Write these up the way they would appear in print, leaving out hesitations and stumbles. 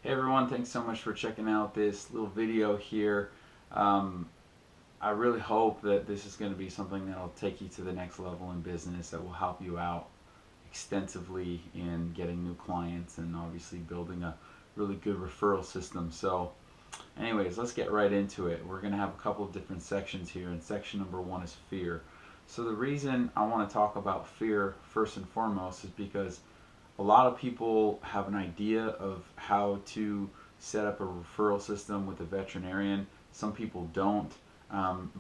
Hey everyone, thanks so much for checking out this little video here. Um, I really hope that this is going to be something that will take you to the next level in business, that will help you out extensively in getting new clients and obviously building a really good referral system. So anyways, let's get right into it. We're going to have a couple of different sections here, and section number one is fear. So the reason I want to talk about fear first and foremost is because a lot of people have an idea of how to set up a referral system with a veterinarian. Some people don't.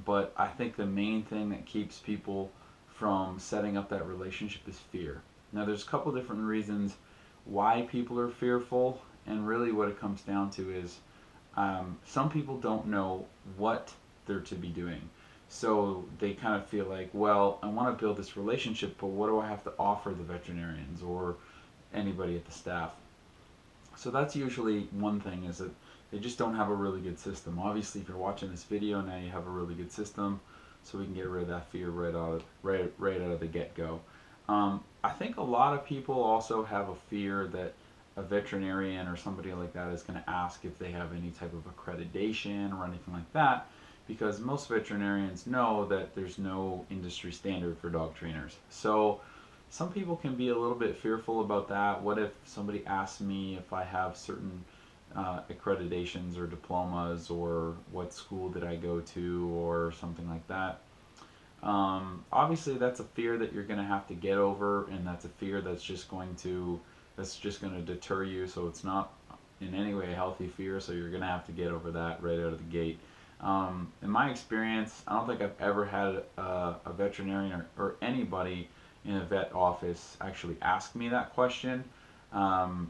But I think the main thing that keeps people from setting up that relationship is fear. Now, there's a couple different reasons why people are fearful, and really what it comes down to is some people don't know what they're to be doing. So they kind of feel like, well, I want to build this relationship, but what do I have to offer the veterinarians or anybody at the staff? So that's usually one thing, is that they just don't have a really good system. Obviously, if you're watching this video now, you have a really good system, so we can get rid of that fear right out of the get-go. I think a lot of people also have a fear that a veterinarian or somebody like that is going to ask if they have any type of accreditation or anything like that, because most veterinarians know that there's no industry standard for dog trainers. So some people can be a little bit fearful about that. What if somebody asks me if I have certain accreditations or diplomas, or what school did I go to, or something like that? Obviously, that's a fear that you're going to have to get over, and that's a fear that's just going to deter you. So it's not in any way a healthy fear. So you're going to have to get over that right out of the gate. In my experience, I don't think I've ever had a veterinarian or anybody in a vet office actually ask me that question.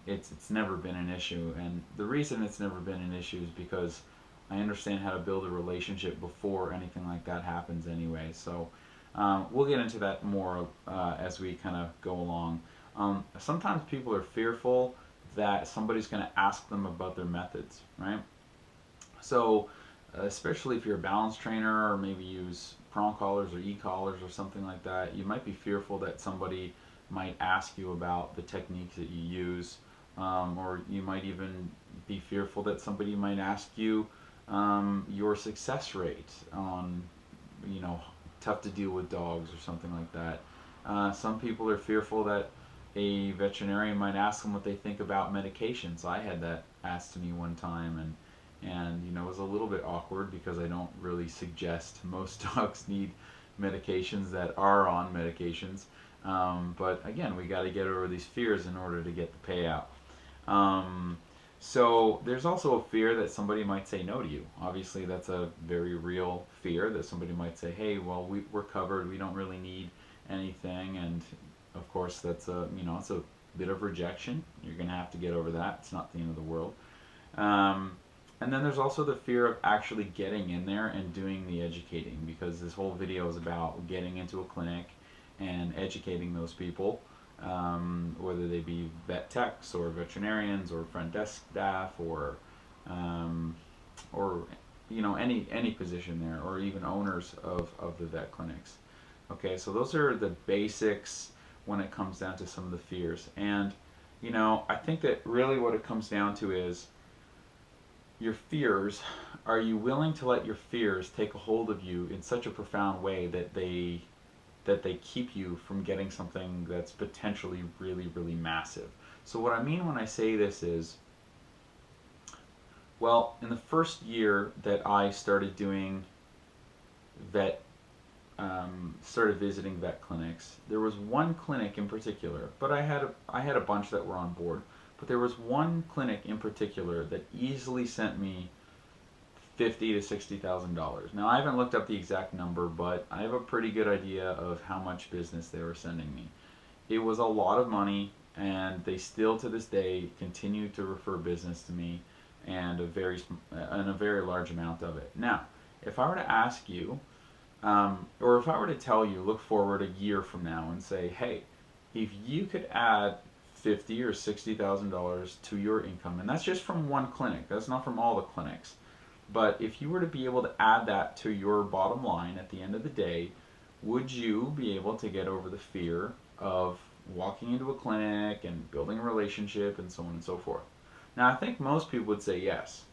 It's never been an issue, and the reason it's never been an issue is because I understand how to build a relationship before anything like that happens anyway. So we'll get into that more as we kind of go along. Sometimes people are fearful that somebody's going to ask them about their methods, right? So especially if you're a balance trainer, or maybe use prong collars or e-collars or something like that, you might be fearful that somebody might ask you about the techniques that you use, or you might even be fearful that somebody might ask you your success rate on, you know, tough to deal with dogs or something like that. Some people are fearful that a veterinarian might ask them what they think about medications. I had that asked to me one time, and you know, it was a little bit awkward because I don't really suggest most dogs need medications that are on medications. But again, we got to get over these fears in order to get the payout. Um, so there's also a fear that somebody might say no to you. Obviously, that's a very real fear, that somebody might say, "Hey, well, we're covered. We don't really need anything." And of course, that's it's a bit of rejection. You're going to have to get over that. It's not the end of the world. Um, and then there's also the fear of actually getting in there and doing the educating, because this whole video is about getting into a clinic and educating those people, whether they be vet techs or veterinarians or front desk staff, um, or you know, any position there, or even owners of the vet clinics. Okay, so those are the basics when it comes down to some of the fears. And you know, I think that really what it comes down to is your fears. Are you willing to let your fears take a hold of you in such a profound way that they keep you from getting something that's potentially really, really massive? So what I mean when I say this is, well, in the first year that I started doing vet, started visiting vet clinics, there was one clinic in particular, but I had a bunch that were on board, but there was one clinic in particular that easily sent me $50,000 to $60,000. Now, I haven't looked up the exact number, but I have a pretty good idea of how much business they were sending me. It was a lot of money, and they still to this day continue to refer business to me, and a very large amount of it. Now, if I were to ask you, or if I were to tell you, look forward a year from now and say, hey, if you could add $50,000 or $60,000 to your income, and that's just from one clinic, that's not from all the clinics, but if you were to be able to add that to your bottom line at the end of the day, would you be able to get over the fear of walking into a clinic and building a relationship and so on and so forth? Now, I think most people would say yes.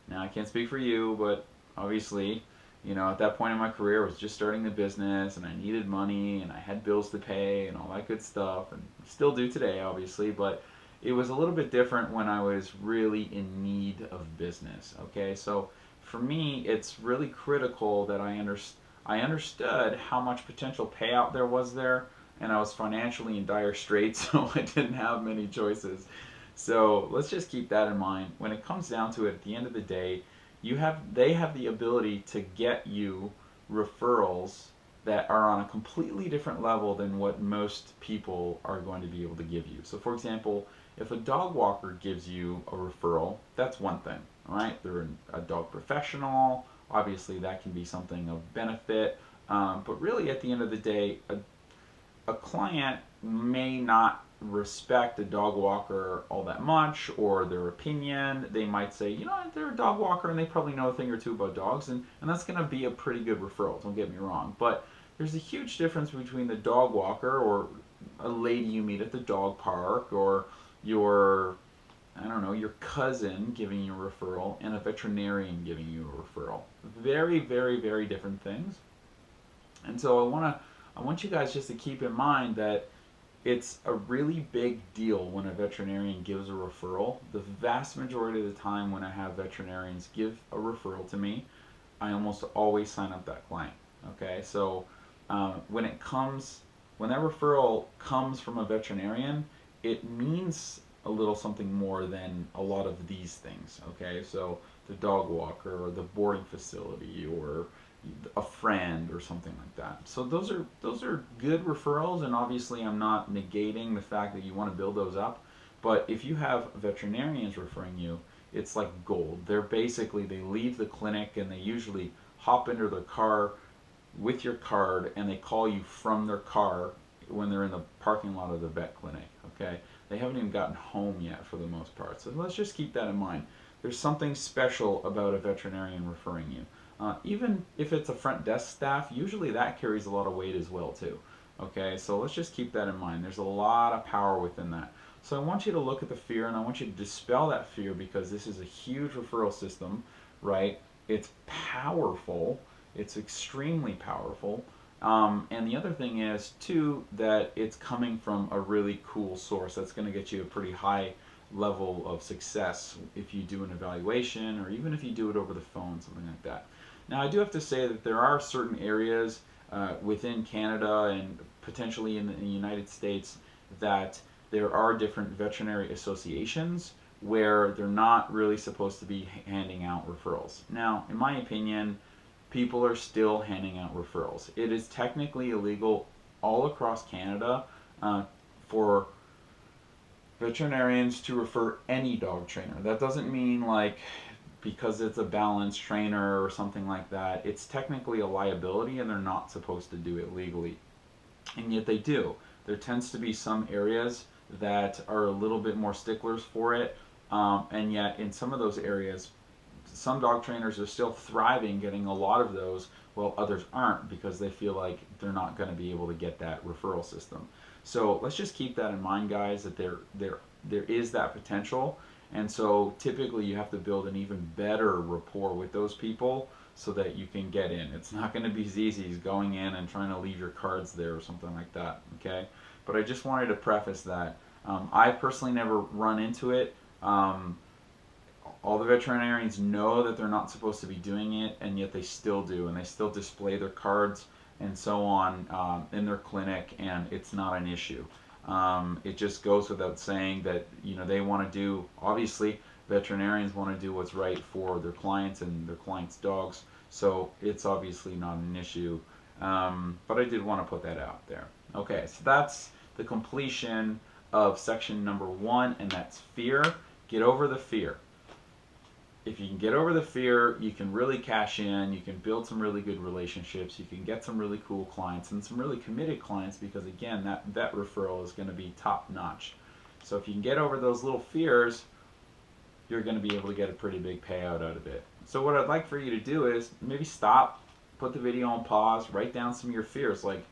Now, I can't speak for you, but obviously, at that point in my career, I was just starting the business and I needed money and I had bills to pay and all that good stuff, and still do today, obviously, but it was a little bit different when I was really in need of business. Okay, so for me, it's really critical that I understood how much potential payout there was there, and I was financially in dire straits, so I didn't have many choices. So let's just keep that in mind. When it comes down to it, at the end of the day, they have the ability to get you referrals that are on a completely different level than what most people are going to be able to give you. So for example, if a dog walker gives you a referral, that's one thing, all right? They're a dog professional. Obviously, that can be something of benefit. But really, at the end of the day, a client may not respect a dog walker all that much, or their opinion. They might say, they're a dog walker and they probably know a thing or two about dogs, and that's going to be a pretty good referral, don't get me wrong. But there's a huge difference between the dog walker or a lady you meet at the dog park, or your, I don't know, your cousin giving you a referral, and a veterinarian giving you a referral. Very, very, very different things. And so I want you guys just to keep in mind that it's a really big deal when a veterinarian gives a referral. The vast majority of the time when I have veterinarians give a referral to me, I almost always sign up that client. Okay, so when that referral comes from a veterinarian, it means a little something more than a lot of these things. Okay, so the dog walker or the boarding facility or a friend or something like that. So those are good referrals, and obviously I'm not negating the fact that you want to build those up. But if you have veterinarians referring you, it's like gold. They leave the clinic and they usually hop into their car with your card and they call you from their car when they're in the parking lot of the vet clinic. Okay, they haven't even gotten home yet for the most part. So let's just keep that in mind. There's something special about a veterinarian referring you. Even if it's a front desk staff, usually that carries a lot of weight as well too. Okay, so let's just keep that in mind. There's a lot of power within that. So I want you to look at the fear and I want you to dispel that fear, because this is a huge referral system, right? It's powerful. It's extremely powerful. And the other thing is too that it's coming from a really cool source that's going to get you a pretty high level of success if you do an evaluation, or even if you do it over the phone, something like that. Now, I do have to say that there are certain areas within Canada and potentially in the United States that there are different veterinary associations where they're not really supposed to be handing out referrals. Now, in my opinion, people are still handing out referrals. It is technically illegal all across Canada for veterinarians to refer any dog trainer. That doesn't mean like because it's a balanced trainer or something like that. It's technically a liability and they're not supposed to do it legally. And yet they do. There tends to be some areas that are a little bit more sticklers for it. And yet in some of those areas, some dog trainers are still thriving getting a lot of those, while others aren't, because they feel like they're not going to be able to get that referral system. So let's just keep that in mind, guys, that there is that potential. And so typically you have to build an even better rapport with those people so that you can get in. It's not going to be as easy as going in and trying to leave your cards there or something like that, okay? But I just wanted to preface that. I personally never run into it. All the veterinarians know that they're not supposed to be doing it, and yet they still do, and they still display their cards and so on in their clinic, and it's not an issue. It just goes without saying that they want to do, obviously veterinarians want to do what's right for their clients and their clients' dogs, so it's obviously not an issue. But I did want to put that out there. Okay, so that's the completion of section number 1, and that's fear. Get over the fear. If you can get over the fear, you can really cash in, you can build some really good relationships, you can get some really cool clients and some really committed clients, because again, that vet referral is going to be top notch. So if you can get over those little fears, you're going to be able to get a pretty big payout out of it. So what I'd like for you to do is maybe stop, put the video on pause, write down some of your fears. Like,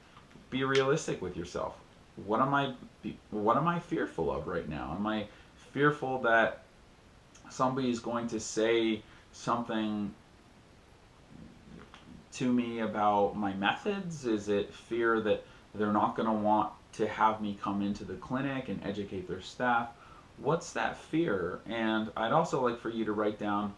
be realistic with yourself. What am I fearful of right now? Am I fearful that somebody's going to say something to me about my methods? Is it fear that they're not going to want to have me come into the clinic and educate their staff? What's that fear? And I'd also like for you to write down,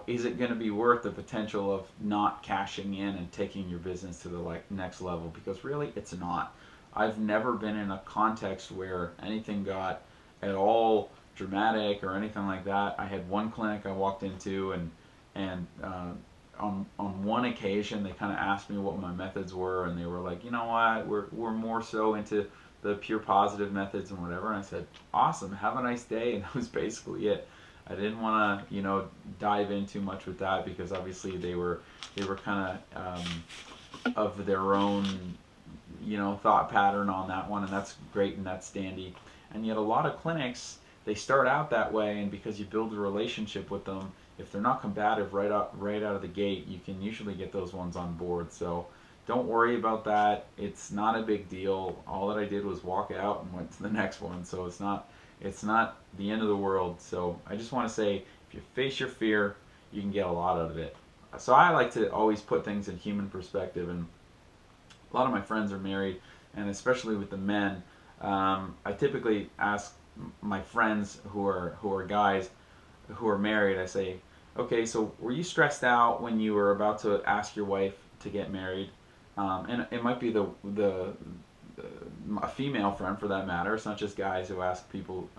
is it going to be worth the potential of not cashing in and taking your business to the next level? Because really, it's not. I've never been in a context where anything got at all dramatic or anything like that. I had one clinic I walked into, and on one occasion they kind of asked me what my methods were, and they were like, you know what, we're more so into the pure positive methods and whatever. And I said, awesome, have a nice day, and that was basically it. I didn't want to dive in too much with that, because obviously they were kind of their own thought pattern on that one, and that's great and that's dandy. And yet a lot of clinics, they start out that way, and because you build a relationship with them, if they're not combative right out of the gate, you can usually get those ones on board. So don't worry about that. It's not a big deal. All that I did was walk out and went to the next one. So it's not the end of the world. So I just want to say, if you face your fear, you can get a lot out of it. So I like to always put things in human perspective, and a lot of my friends are married, and especially with the men, I typically ask my friends who are guys who are married. I say, okay, so were you stressed out when you were about to ask your wife to get married? And it might be a female friend for that matter. It's not just guys who ask people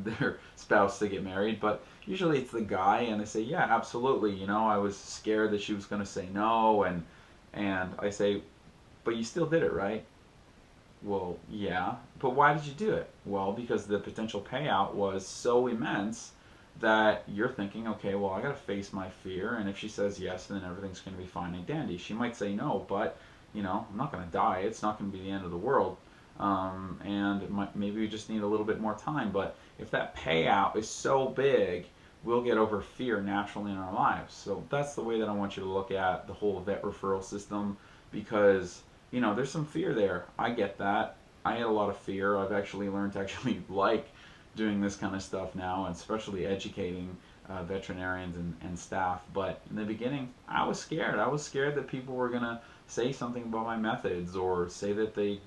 their spouse to get married, but usually it's the guy, and they say, yeah, absolutely. I was scared that she was going to say no, and I say, but you still did it, right? Well, yeah, but why did you do it? Well, because the potential payout was so immense that you're thinking, okay, well, I got to face my fear, and if she says yes, then everything's going to be fine and dandy. She might say no, but I'm not going to die. It's not going to be the end of the world, and maybe we just need a little bit more time. But if that payout is so big, we'll get over fear naturally in our lives. So that's the way that I want you to look at the whole vet referral system, because there's some fear there. I get that. I had a lot of fear. I've actually learned to like doing this kind of stuff now, and especially educating veterinarians and staff. But in the beginning, I was scared. I was scared that people were going to say something about my methods, or say that they,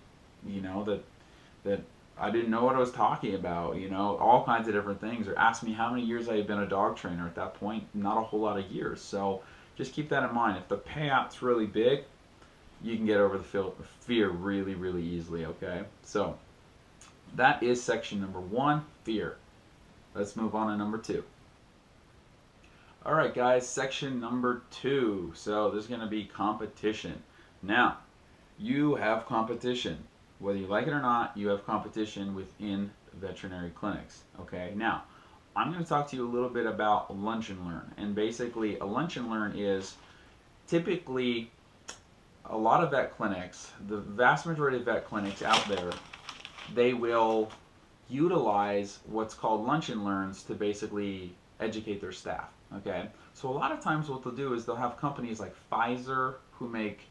that I didn't know what I was talking about, all kinds of different things, or ask me how many years I had been a dog trainer. At that point, not a whole lot of years. So just keep that in mind. If the payout's really big, you can get over the fear really, really easily, okay? So that is section number 1, fear. Let's move on to number 2. All right, guys, section number 2. So there's going to be competition. Now, you have competition. Whether you like it or not, you have competition within veterinary clinics, okay? Now, I'm going to talk to you a little bit about lunch and learn. And basically, a lunch and learn is typically a lot of vet clinics, the vast majority of vet clinics out there, they will utilize what's called lunch and learns to basically educate their staff, okay? So a lot of times what they'll do is they'll have companies like Pfizer, who make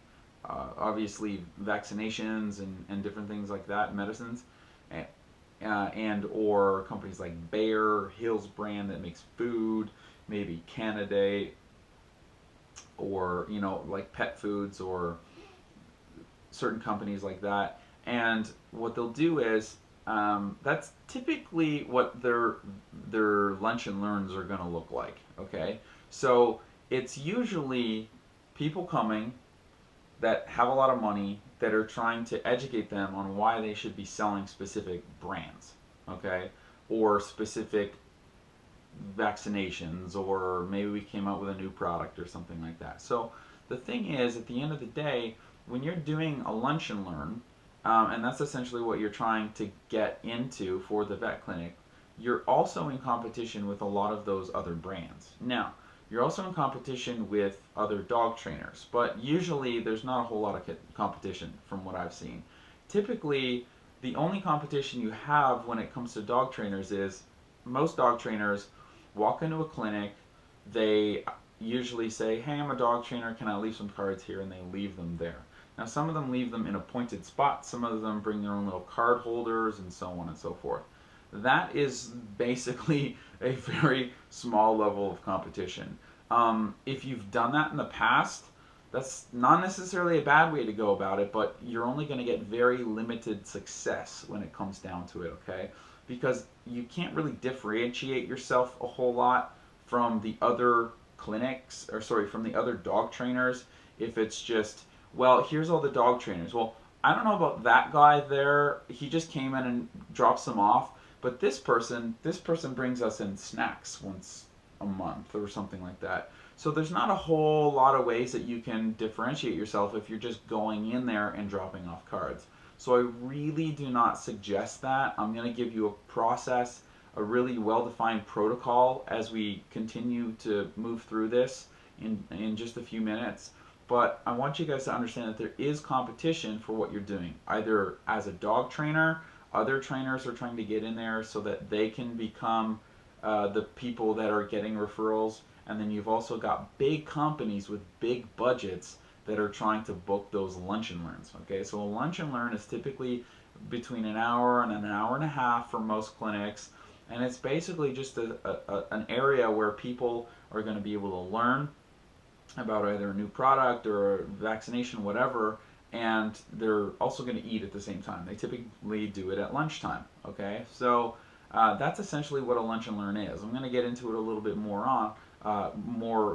obviously vaccinations and different things like that, medicines, and or companies like Bayer, Hills brand that makes food, maybe Candidate, or like pet foods, or certain companies like that. And what they'll do is that's typically what their lunch and learns are going to look like, okay? So it's usually people coming that have a lot of money, that are trying to educate them on why they should be selling specific brands, okay, or specific vaccinations, or maybe we came out with a new product or something like that. So the thing is, at the end of the day, when you're doing a lunch and learn, and that's essentially what you're trying to get into for the vet clinic, you're also in competition with a lot of those other brands. Now, you're also in competition with other dog trainers, but usually there's not a whole lot of competition from what I've seen. Typically, the only competition you have when it comes to dog trainers is most dog trainers walk into a clinic, they usually say, hey, I'm a dog trainer, can I leave some cards here? And they leave them there. Now, some of them leave them in appointed spots, some of them bring their own little card holders, and so on and so forth. that is basically a very small level of competition. If you've done that in the past, that's not necessarily a bad way to go about it, but you're only going to get very limited success when it comes down to it, okay? Because you can't really differentiate yourself a whole lot from the other clinics, or sorry, from the other dog trainers if it's just, well, here's all the dog trainers. Well, I don't know about that guy there. He just came in and drops them off. But this person brings us in snacks once a month or something like that. So there's not a whole lot of ways that you can differentiate yourself if you're just going in there and dropping off cards. So I really do not suggest that. I'm going to give you a process, a really well-defined protocol as we continue to move through this in just a few minutes. But I want you guys to understand that there is competition for what you're doing. Either as a dog trainer, other trainers are trying to get in there so that they can become the people that are getting referrals. And then you've also got big companies with big budgets that are trying to book those lunch and learns. Okay, so a lunch and learn is typically between an hour and an hour and a half for most clinics. And it's basically just an area where people are going to be able to learn about either a new product or a vaccination, whatever, and they're also going to eat at the same time. They typically do it at lunchtime. Okay, so that's essentially what a lunch and learn is. I'm going to get into it a little bit more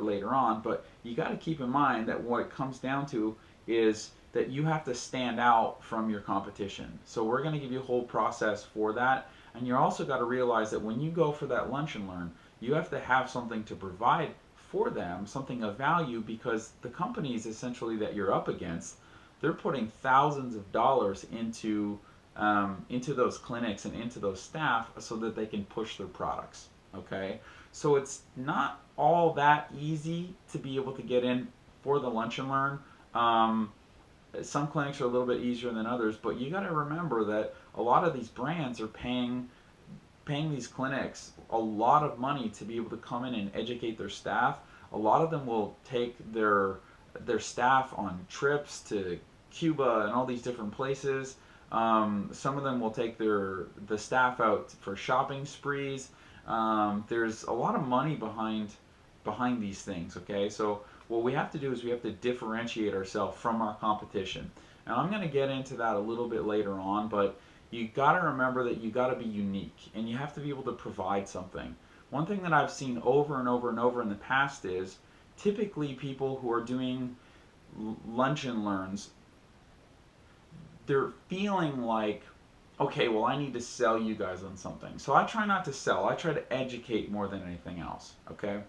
later on, but you got to keep in mind that what it comes down to is that you have to stand out from your competition. So we're going to give you a whole process for that, and you also got to realize that when you go for that lunch and learn, you have to have something to provide for them, something of value, because the companies essentially that you're up against, they're putting thousands of dollars into those clinics and into those staff so that they can push their products. Okay, so it's not all that easy to be able to get in for the lunch and learn. Some clinics are a little bit easier than others, but you got to remember that a lot of these brands are paying these clinics a lot of money to be able to come in and educate their staff. A lot of them will take their staff on trips to Cuba and all these different places. Some of them will take the staff out for shopping sprees. There's a lot of money behind these things. Okay, so what we have to do is we have to differentiate ourselves from our competition. And I'm going to get into that a little bit later on, but you got to remember that you got to be unique and you have to be able to provide something. One thing that I've seen over and over and over in the past is typically people who are doing lunch and learns, they're feeling like, okay, well, I need to sell you guys on something. So I try not to sell. I try to educate more than anything else. Okay,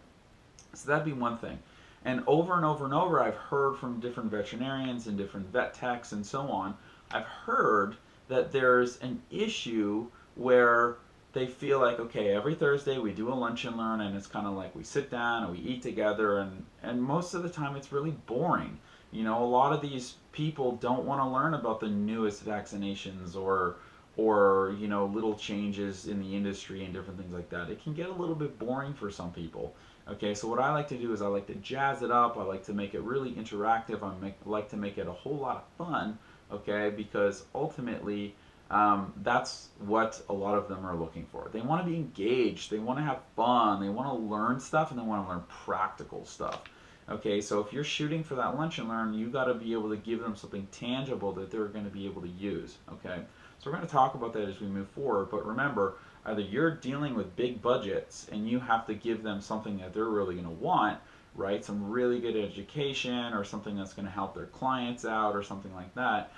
so that'd be one thing. And over and over, I've heard from different veterinarians and different vet techs and so on, I've heard that there's an issue where they feel like, okay, every Thursday we do a lunch and learn, and it's kind of like we sit down and we eat together, and most of the time it's really boring. You know, a lot of these people don't want to learn about the newest vaccinations or you know, little changes in the industry and different things like that. It can get a little bit boring for some people. Okay, so what I like to do is I like to jazz it up. I like to make it really interactive. Like to make it a whole lot of fun. Okay, because ultimately that's what a lot of them are looking for. They want to be engaged. They want to have fun. They want to learn stuff, and they want to learn practical stuff. Okay, so if you're shooting for that lunch and learn, you got to be able to give them something tangible that they're going to be able to use. Okay, so we're going to talk about that as we move forward. But remember, either you're dealing with big budgets and you have to give them something that they're really going to want, right? Some really good education or something that's going to help their clients out or something like that.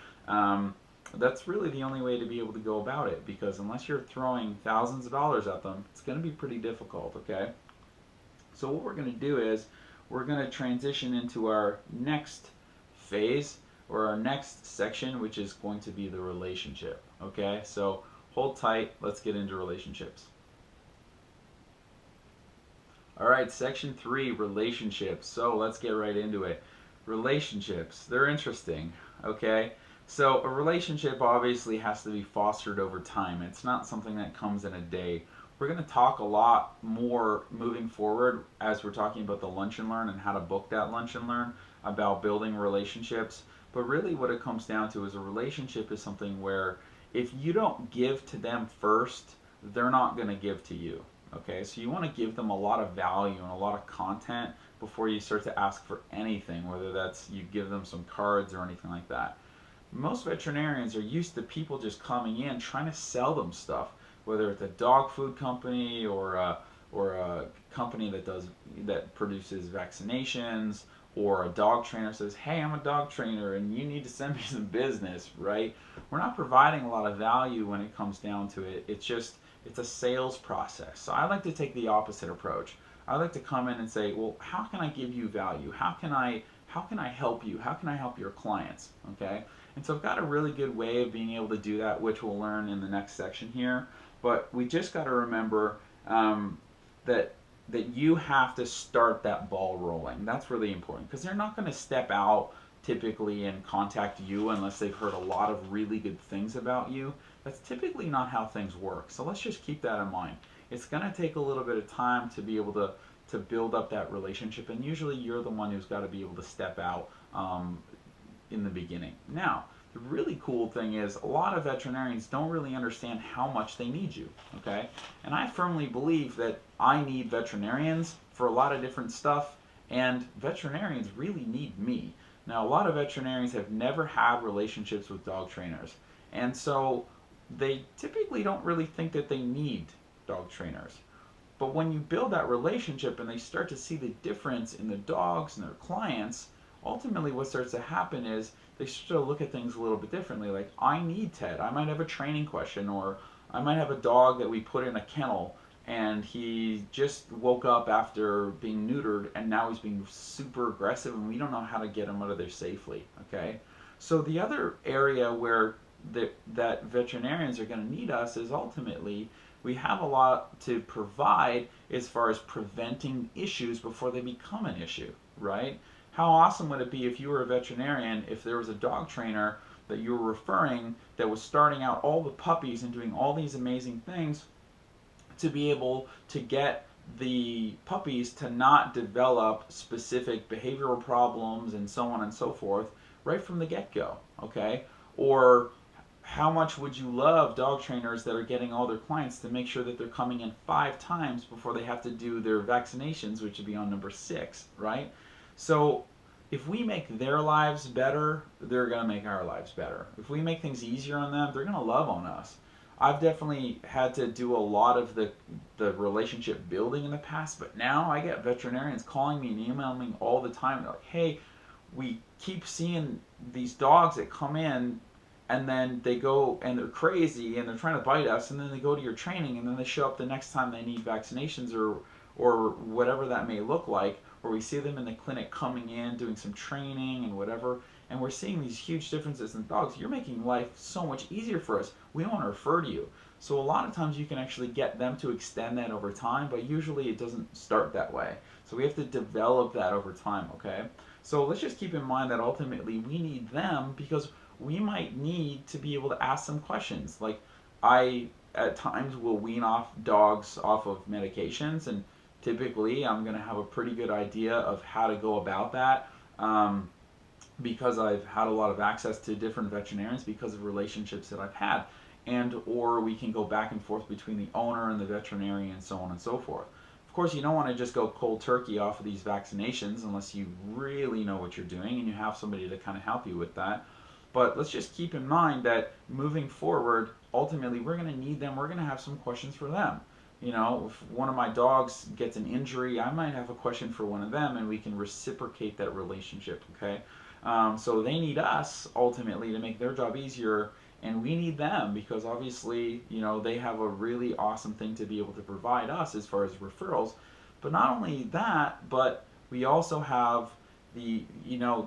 That's really the only way to be able to go about it, because unless you're throwing thousands of dollars at them, it's going to be pretty difficult. Okay, so what we're going to do is we're going to transition into our next phase or our next section, which is going to be the relationship. Okay, so hold tight. Let's get into relationships. All right, section 3, relationships. So let's get right into it. Relationships, they're interesting. Okay, so a relationship obviously has to be fostered over time. It's not something that comes in a day. We're going to talk a lot more moving forward as we're talking about the lunch and learn and how to book that lunch and learn, about building relationships. But really what it comes down to is a relationship is something where if you don't give to them first, they're not going to give to you. Okay, so you want to give them a lot of value and a lot of content before you start to ask for anything, whether that's you give them some cards or anything like that. Most veterinarians are used to people just coming in trying to sell them stuff, whether it's a dog food company or a company that produces vaccinations, or a dog trainer says, "Hey, I'm a dog trainer and you need to send me some business," right? We're not providing a lot of value when it comes down to it. It's a sales process. So I like to take the opposite approach. I like to come in and say, "Well, how can I give you value? How can I help you? How can I help your clients?" Okay? And so I've got a really good way of being able to do that, which we'll learn in the next section here. But we just got to remember that you have to start that ball rolling. That's really important, because they're not going to step out typically and contact you unless they've heard a lot of really good things about you. That's typically not how things work. So let's just keep that in mind. It's going to take a little bit of time to be able to build up that relationship, and usually you're the one who's got to be able to step out in the beginning. Now, the really cool thing is a lot of veterinarians don't really understand how much they need you, okay? And I firmly believe that I need veterinarians for a lot of different stuff, and veterinarians really need me. Now, a lot of veterinarians have never had relationships with dog trainers, and so they typically don't really think that they need dog trainers. But when you build that relationship and they start to see the difference in the dogs and their clients, ultimately what starts to happen is they start to look at things a little bit differently. Like, I need Ted. I might have a training question, or I might have a dog that we put in a kennel and he just woke up after being neutered and now he's being super aggressive and we don't know how to get him out of there safely. Okay? So the other area where that veterinarians are going to need us is ultimately we have a lot to provide as far as preventing issues before they become an issue, right? How awesome would it be if you were a veterinarian, if there was a dog trainer that you were referring that was starting out all the puppies and doing all these amazing things, to be able to get the puppies to not develop specific behavioral problems and so on and so forth right from the get-go, okay? Or how much would you love dog trainers that are getting all their clients to make sure that they're coming in 5 times before they have to do their vaccinations, which would be on number 6, right? So if we make their lives better, they're going to make our lives better. If we make things easier on them, they're going to love on us. I've definitely had to do a lot of the relationship building in the past, but now I get veterinarians calling me and emailing me all the time. They're like, "Hey, we keep seeing these dogs that come in and then they go and they're crazy and they're trying to bite us, and then they go to your training and then they show up the next time they need vaccinations or whatever that may look like, or we see them in the clinic coming in doing some training and whatever, and we're seeing these huge differences in dogs. You're making life so much easier for us. We want to refer to you." So a lot of times you can actually get them to extend that over time, but usually it doesn't start that way. So we have to develop that over time, okay? So let's just keep in mind that ultimately we need them because we might need to be able to ask some questions. Like, I at times will wean off dogs off of medications, and typically I'm going to have a pretty good idea of how to go about that, because I've had a lot of access to different veterinarians because of relationships that I've had, and or we can go back and forth between the owner and the veterinarian and so on and so forth. Of course, you don't want to just go cold turkey off of these vaccinations unless you really know what you're doing and you have somebody to kind of help you with that. But let's just keep in mind that moving forward, ultimately, we're going to need them. We're going to have some questions for them. You know, if one of my dogs gets an injury, I might have a question for one of them, and we can reciprocate that relationship, okay? So they need us, ultimately, to make their job easier, and we need them because, obviously, you know, they have a really awesome thing to be able to provide us as far as referrals. But not only that, but we also have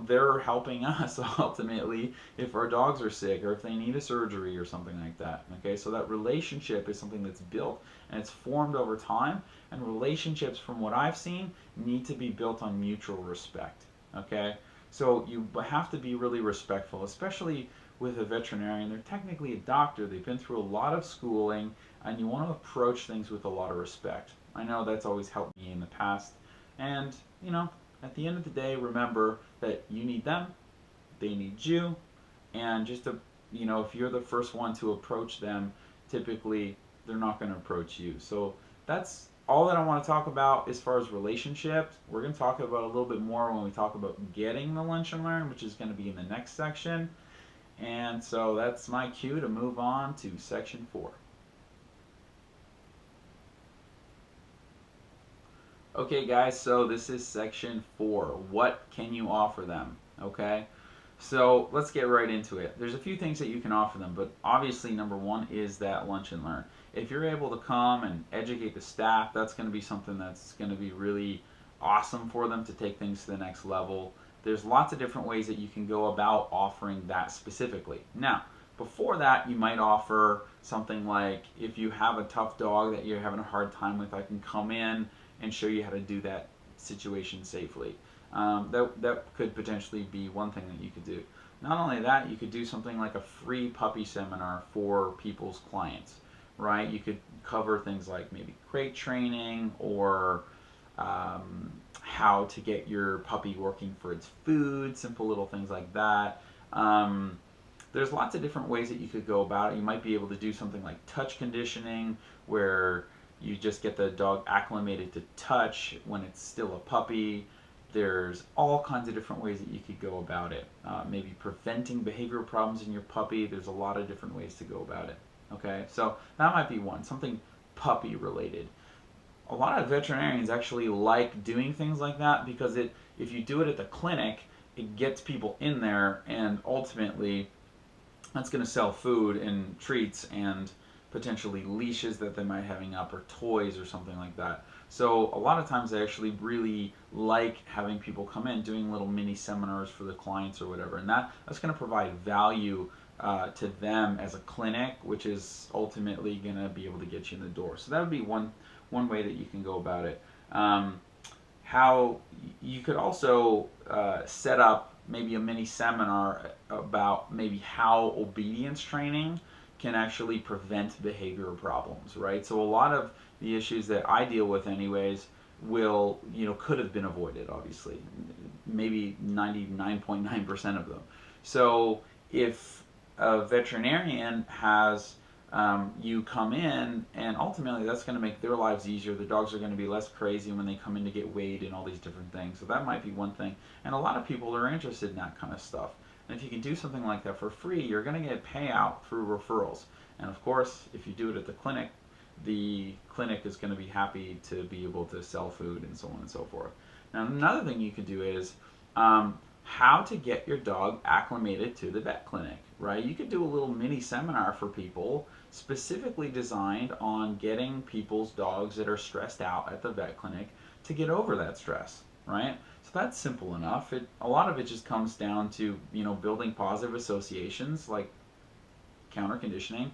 they're helping us ultimately if our dogs are sick or if they need a surgery or something like that. Okay, so that relationship is something that's built and it's formed over time, and relationships, from what I've seen, need to be built on mutual respect. Okay, so you have to be really respectful, especially with a veterinarian. They're technically a doctor, they've been through a lot of schooling, and you want to approach things with a lot of respect. I know that's always helped me in the past, and at the end of the day, remember that you need them, they need you, and just if you're the first one to approach them, typically they're not going to approach you. So that's all that I want to talk about as far as relationships. We're going to talk about a little bit more when we talk about getting the lunch and learn, which is going to be in the next section. And so that's my cue to move on to section 4. Okay, guys, so this is section 4. What can you offer them? Okay, so let's get right into it. There's a few things that you can offer them, but obviously, number one is that lunch and learn. If you're able to come and educate the staff, that's going to be something that's going to be really awesome for them to take things to the next level. There's lots of different ways that you can go about offering that specifically. Now, before that, you might offer something like, if you have a tough dog that you're having a hard time with, I can come in and show you how to do that situation safely. That could potentially be one thing that you could do. Not only that, you could do something like a free puppy seminar for people's clients, right? You could cover things like maybe crate training, or how to get your puppy working for its food, simple little things like that. There's lots of different ways that you could go about it. You might be able to do something like touch conditioning, where you just get the dog acclimated to touch when it's still a puppy. There's all kinds of different ways that you could go about it. Maybe preventing behavioral problems in your puppy. There's a lot of different ways to go about it. Okay, so that might be one, something puppy related. A lot of veterinarians actually like doing things like that, because if you do it at the clinic, it gets people in there, and ultimately that's going to sell food and treats and potentially leashes that they might having up, or toys or something like that. So a lot of times they actually really like having people come in, doing little mini seminars for the clients or whatever, and that's going to provide value to them as a clinic, which is ultimately going to be able to get you in the door. So that would be one way that you can go about it. How you could also set up maybe a mini seminar about maybe how obedience training can actually prevent behavioral problems, right? So a lot of the issues that I deal with anyways could have been avoided, obviously, maybe 99.9% of them. So if a veterinarian has you come in, and ultimately that's going to make their lives easier. The dogs are going to be less crazy when they come in to get weighed and all these different things. So that might be one thing. And a lot of people are interested in that kind of stuff. And if you can do something like that for free, you're going to get payout through referrals. And of course, if you do it at the clinic is going to be happy to be able to sell food and so on and so forth. Now, another thing you can do is how to get your dog acclimated to the vet clinic, right? You could do a little mini seminar for people specifically designed on getting people's dogs that are stressed out at the vet clinic to get over that stress, right? So that's simple enough. A lot of it just comes down to, building positive associations like counter conditioning.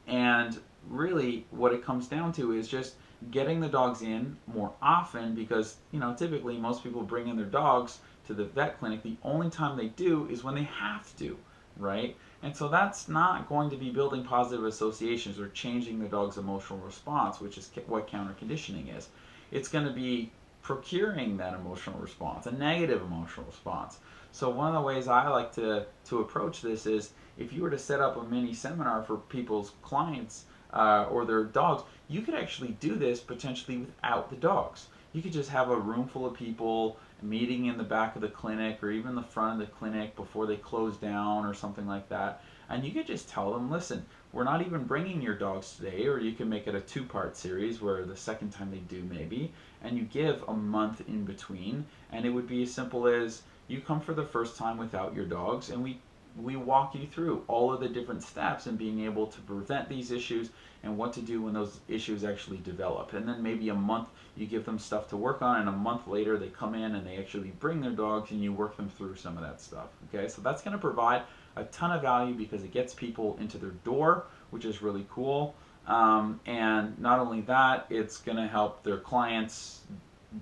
And really what it comes down to is just getting the dogs in more often, because typically most people bring in their dogs to the vet clinic. The only time they do is when they have to, right? And so that's not going to be building positive associations or changing the dog's emotional response, which is what counter conditioning is. It's going to be procuring that emotional response, a negative emotional response. So one of the ways I like to approach this is, if you were to set up a mini seminar for people's clients or their dogs, you could actually do this potentially without the dogs. You could just have a room full of people meeting in the back of the clinic, or even the front of the clinic before they close down or something like that. And you could just tell them, listen, we're not even bringing your dogs today, or you can make it a 2-part series where the second time they do maybe, and you give a month in between, and it would be as simple as, you come for the first time without your dogs, and we walk you through all of the different steps in being able to prevent these issues and what to do when those issues actually develop. And then maybe a month you give them stuff to work on, and a month later they come in and they actually bring their dogs and you work them through some of that stuff. Okay, so that's going to provide a ton of value because it gets people into their door, which is really cool. And not only that, it's going to help their clients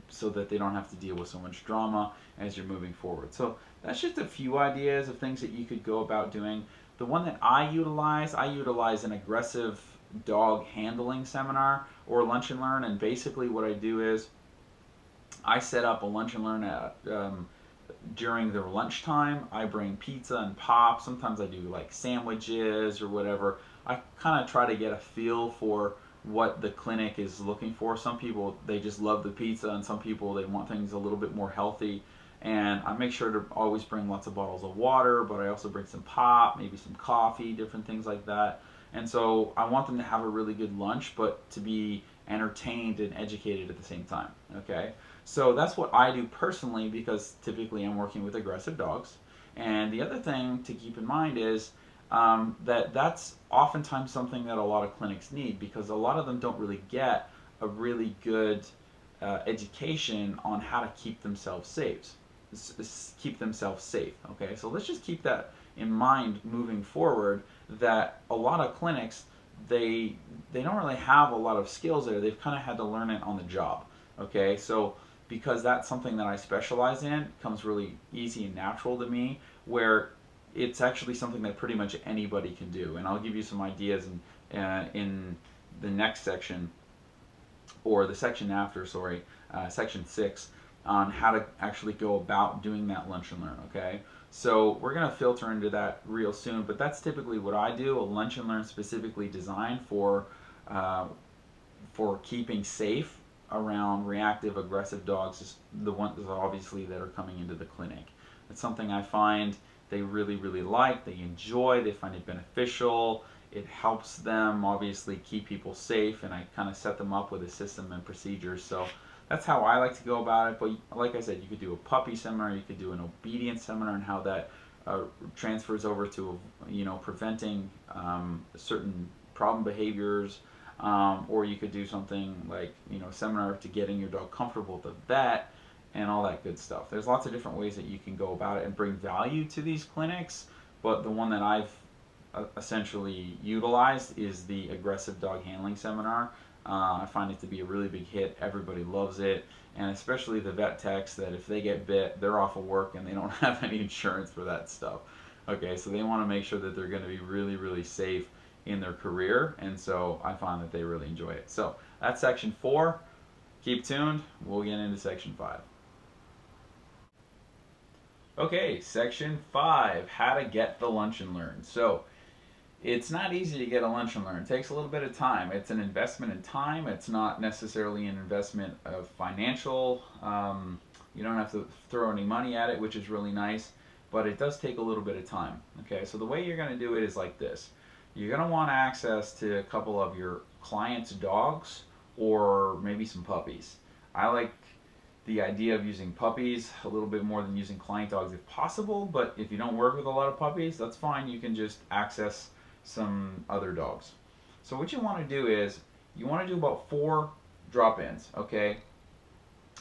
so that they don't have to deal with so much drama as you're moving forward. So that's just a few ideas of things that you could go about doing. The one that I utilize an aggressive dog handling seminar or lunch and learn. And basically what I do is I set up a lunch and learn at, during their lunchtime. I bring pizza and pop. Sometimes I do like sandwiches or whatever. I kind of try to get a feel for what the clinic is looking for. Some people, they just love the pizza, and some people, they want things a little bit more healthy. And I make sure to always bring lots of bottles of water, but I also bring some pop, maybe some coffee, different things like that. And so I want them to have a really good lunch, but to be entertained and educated at the same time. Okay, so that's what I do personally, because typically I'm working with aggressive dogs. And the other thing to keep in mind is that that's oftentimes something that a lot of clinics need, because a lot of them don't really get a really good education on how to keep themselves safe. Keep themselves safe. Okay, so let's just keep that in mind moving forward. That a lot of clinics, they don't really have a lot of skills there. They've kind of had to learn it on the job. Okay, so because that's something that I specialize in, it comes really easy and natural to me, where it's actually something that pretty much anybody can do. And I'll give you some ideas in the next section, or the section after, sorry, section 6, on how to actually go about doing that lunch and learn. Okay, so we're going to filter into that real soon, but that's typically what I do. A lunch and learn specifically designed uh, for keeping safe around reactive aggressive dogs, is the ones obviously that are coming into the clinic. It's something I find they really, really like, they enjoy, they find it beneficial. It helps them obviously keep people safe, and I kind of set them up with a system and procedures. So that's how I like to go about it. But like I said, you could do a puppy seminar, you could do an obedience seminar, and how that transfers over to, preventing certain problem behaviors. Or you could do something like, seminar to getting your dog comfortable with the vet and all that good stuff. There's lots of different ways that you can go about it and bring value to these clinics, but the one that I've essentially utilized is the aggressive dog handling seminar. I find it to be a really big hit. Everybody loves it, and especially the vet techs, that if they get bit, they're off of work and they don't have any insurance for that stuff. Okay, so they want to make sure that they're going to be really, really safe in their career, and so I find that they really enjoy it. So that's section 4. Keep tuned. We'll get into section 5. Okay, section 5, how to get the lunch and learn. So it's not easy to get a lunch and learn. It takes a little bit of time. It's an investment in time. It's not necessarily an investment of financial. You don't have to throw any money at it, which is really nice, but it does take a little bit of time. Okay, so the way you're going to do it is like this. You're going to want access to a couple of your clients' dogs, or maybe some puppies. I like the idea of using puppies a little bit more than using client dogs if possible, but if you don't work with a lot of puppies, that's fine. You can just access some other dogs. So what you want to do is, you want to do about 4 drop-ins. Okay,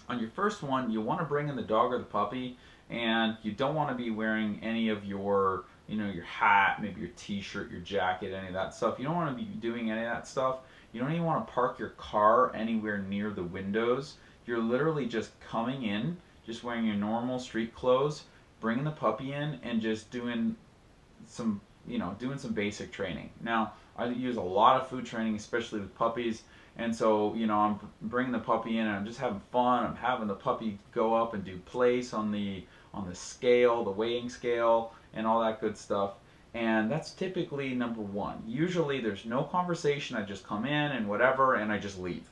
on your first one, you want to bring in the dog or the puppy, and you don't want to be wearing any of your, your hat, maybe your t-shirt, your jacket, any of that stuff. You don't want to be doing any of that stuff. You don't even want to park your car anywhere near the windows. You're literally just coming in, just wearing your normal street clothes, bringing the puppy in, and just doing some, doing some basic training. Now, I use a lot of food training, especially with puppies, and so, I'm bringing the puppy in, and I'm just having fun. I'm having the puppy go up and do place on the scale, the weighing scale, and all that good stuff. And that's typically number 1. Usually there's no conversation. I just come in and whatever, and I just leave.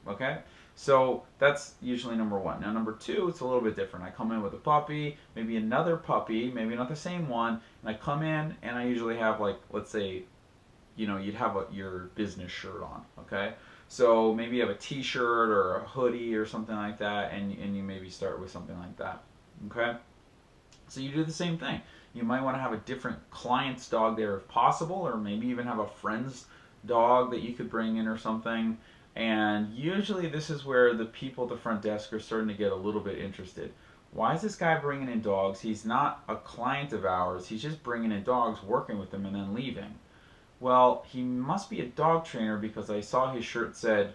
Okay? So that's usually number 1. Now number 2, it's a little bit different. I come in with a puppy, maybe another puppy, maybe not the same one, and I come in and I usually have, like, let's say, you'd have your business shirt on, okay? So maybe you have a t-shirt or a hoodie or something like that, and you maybe start with something like that, okay? So you do the same thing. You might want to have a different client's dog there if possible, or maybe even have a friend's dog that you could bring in or something. And usually this is where the people at the front desk are starting to get a little bit interested. Why is this guy bringing in dogs? He's not a client of ours. He's just bringing in dogs, working with them, and then leaving. Well, he must be a dog trainer, because I saw his shirt said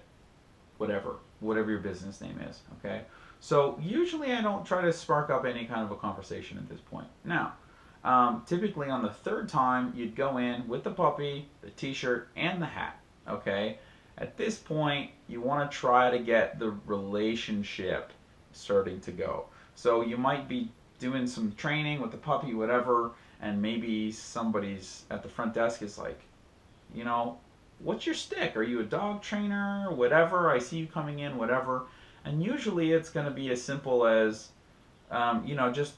whatever your business name is, okay? So usually I don't try to spark up any kind of a conversation at this point. Now, typically on the 3rd time, you'd go in with the puppy, the t-shirt, and the hat, okay? At this point, you want to try to get the relationship starting to go. So you might be doing some training with the puppy, whatever, and maybe somebody's at the front desk is like, you know, what's your stick? Are you a dog trainer? Whatever. I see you coming in, whatever. And usually it's going to be as simple as, you know, just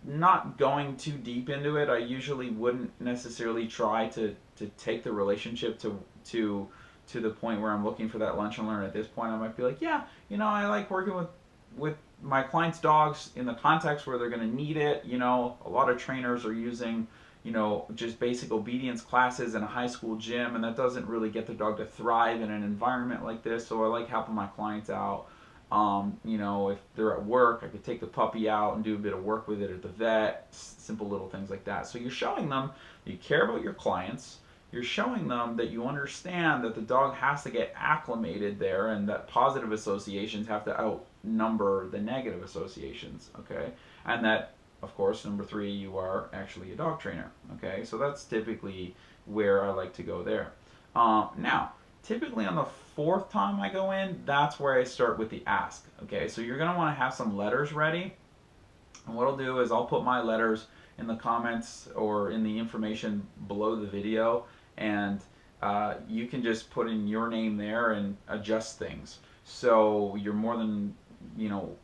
not going too deep into it. I usually wouldn't necessarily try to take the relationship to the point where I'm looking for that lunch and learn. At this point, I might be like, yeah, you know, I like working with my clients' dogs in the context where they're going to need it. You know, a lot of trainers are using, you know, just basic obedience classes in a high school gym, and that doesn't really get the dog to thrive in an environment like this. So I like helping my clients out. You know, if they're at work, I could take the puppy out and do a bit of work with it at the vet, simple little things like that. So you're showing them you care about your clients. You're showing them that you understand that the dog has to get acclimated there and that positive associations have to outnumber the negative associations, okay? And that, of course, number 3, you are actually a dog trainer, okay? So that's typically where I like to go there. Now, typically on the 4th time I go in, that's where I start with the ask, okay? So you're gonna wanna have some letters ready. And what I'll do is I'll put my letters in the comments or in the information below the video, and you can just put in your name there and adjust things. So you're more than, you know,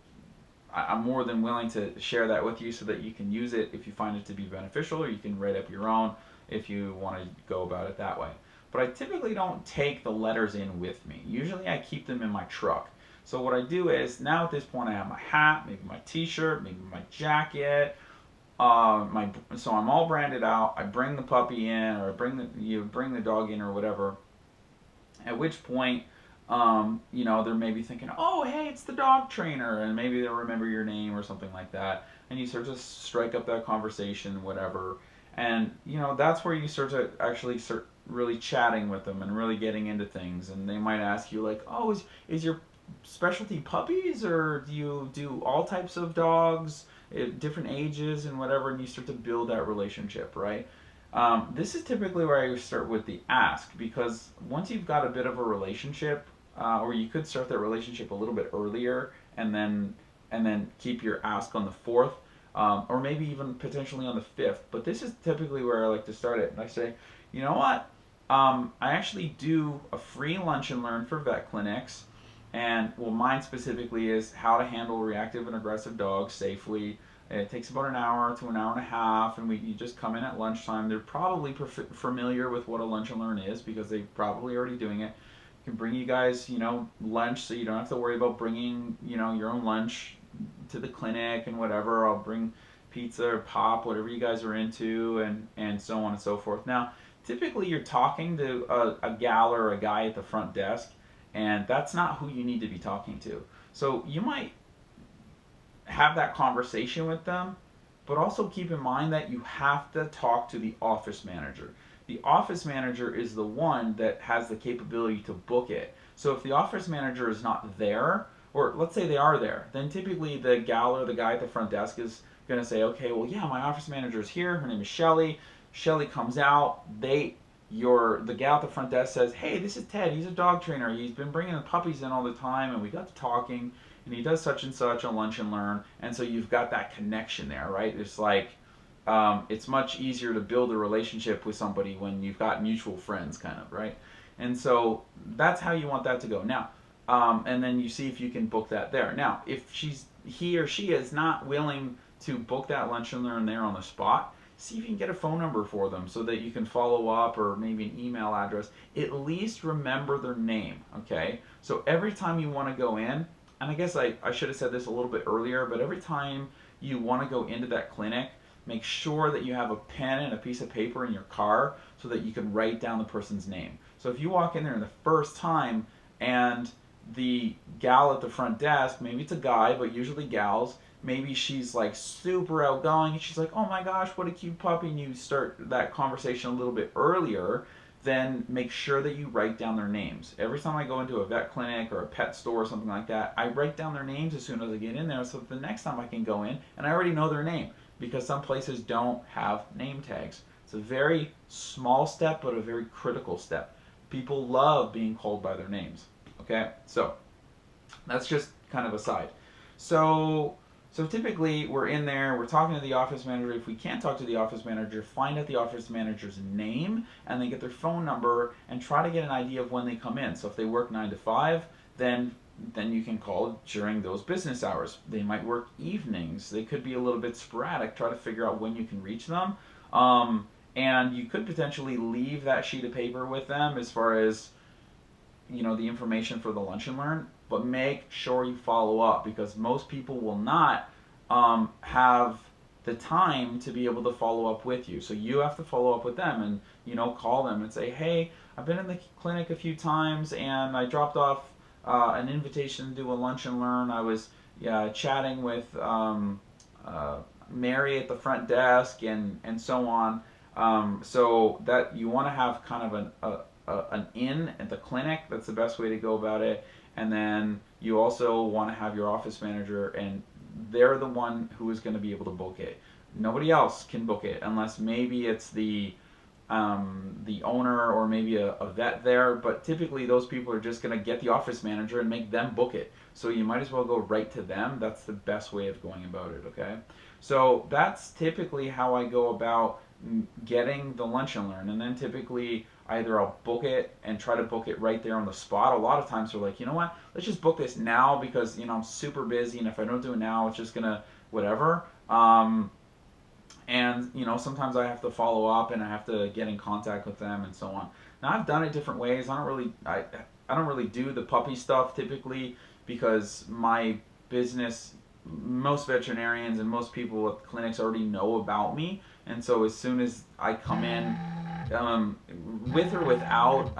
I'm more than willing to share that with you so that you can use it if you find it to be beneficial, or you can write up your own if you want to go about it that way. But I typically don't take the letters in with me. Usually I keep them in my truck. So what I do is, now at this point I have my hat, maybe my t-shirt, maybe my jacket, so I'm all branded out. I bring the puppy in, or you bring the dog in, or whatever. At which point, you know, they're maybe thinking, oh, hey, it's the dog trainer, and maybe they'll remember your name or something like that, and you start to strike up that conversation, whatever. And you know, that's where you start to actually start really chatting with them and really getting into things. And they might ask you like, oh, is your specialty puppies, or do you do all types of dogs at different ages and whatever, and you start to build that relationship, right? This is typically where I start with the ask, because once you've got a bit of a relationship, or you could start that relationship a little bit earlier, and then keep your ask on the 4th, or maybe even potentially on the 5th. But this is typically where I like to start it. And I say, you know what? I actually do a free lunch and learn for vet clinics. And well, mine specifically is how to handle reactive and aggressive dogs safely. It takes about an hour to an hour and a half, and you just come in at lunchtime. They're probably familiar with what a lunch and learn is, because they're probably already doing it. I can bring you guys, you know, lunch, so you don't have to worry about bringing, you know, your own lunch to the clinic and whatever. I'll bring pizza or pop, whatever you guys are into, and so on and so forth. Now, typically you're talking to a gal or a guy at the front desk, and that's not who you need to be talking to. So you might have that conversation with them, but also keep in mind that you have to talk to the office manager. The office manager is the one that has the capability to book it. So if the office manager is not there, or let's say they are there, then typically the gal or the guy at the front desk is going to say, okay, well, yeah, my office manager is here. Her name is Shelly. Shelly comes out. The gal at the front desk says, hey, this is Ted. He's a dog trainer. He's been bringing the puppies in all the time, and we got to talking, and he does such and such on Lunch and Learn. And so you've got that connection there, right? It's like, it's much easier to build a relationship with somebody when you've got mutual friends, kind of, right? And so that's how you want that to go. Now, and then you see if you can book that there. Now, if he or she is not willing to book that Lunch and Learn there on the spot, see if you can get a phone number for them so that you can follow up, or maybe an email address. At least remember their name, okay? So every time you want to go in, and I guess I should have said this a little bit earlier, but every time you want to go into that clinic, make sure that you have a pen and a piece of paper in your car so that you can write down the person's name. So if you walk in there the first time and the gal at the front desk, maybe it's a guy, but usually gals, maybe she's like super outgoing and she's like, oh my gosh, what a cute puppy, and you start that conversation a little bit earlier, then make sure that you write down their names. Every time I go into a vet clinic or a pet store or something like that, I write down their names as soon as I get in there, so that the next time I can go in and I already know their name, because some places don't have name tags. It's a very small step, but a very critical step. People love being called by their names. Okay, so that's just kind of aside. So So typically we're in there, we're talking to the office manager. If we can't talk to the office manager, find out the office manager's name and then get their phone number and try to get an idea of when they come in. So if they work 9 to 5, then you can call during those business hours. They might work evenings. They could be a little bit sporadic. Try to figure out when you can reach them. And you could potentially leave that sheet of paper with them as far as the information for the lunch and learn, but make sure you follow up because most people will not have the time to be able to follow up with you. So you have to follow up with them and call them and say, hey, I've been in the clinic a few times and I dropped off an invitation to do a lunch and learn. I was chatting with Mary at the front desk and so on. So that you want to have kind of an in at the clinic. That's the best way to go about it. And then you also want to have your office manager, and they're the one who is going to be able to book it. Nobody else can book it unless maybe it's the owner or maybe a vet there. But typically those people are just going to get the office manager and make them book it. So you might as well go right to them. That's the best way of going about it. Okay. So that's typically how I go about getting the lunch and learn. And then typically either I'll book it and try to book it right there on the spot. A lot of times they're like, you know what, let's just book this now because I'm super busy, and if I don't do it now, it's just gonna whatever. And sometimes I have to follow up and I have to get in contact with them and so on. Now I've done it different ways. I don't really do the puppy stuff typically because my business, most veterinarians and most people at clinics already know about me, and so as soon as I come in, with or without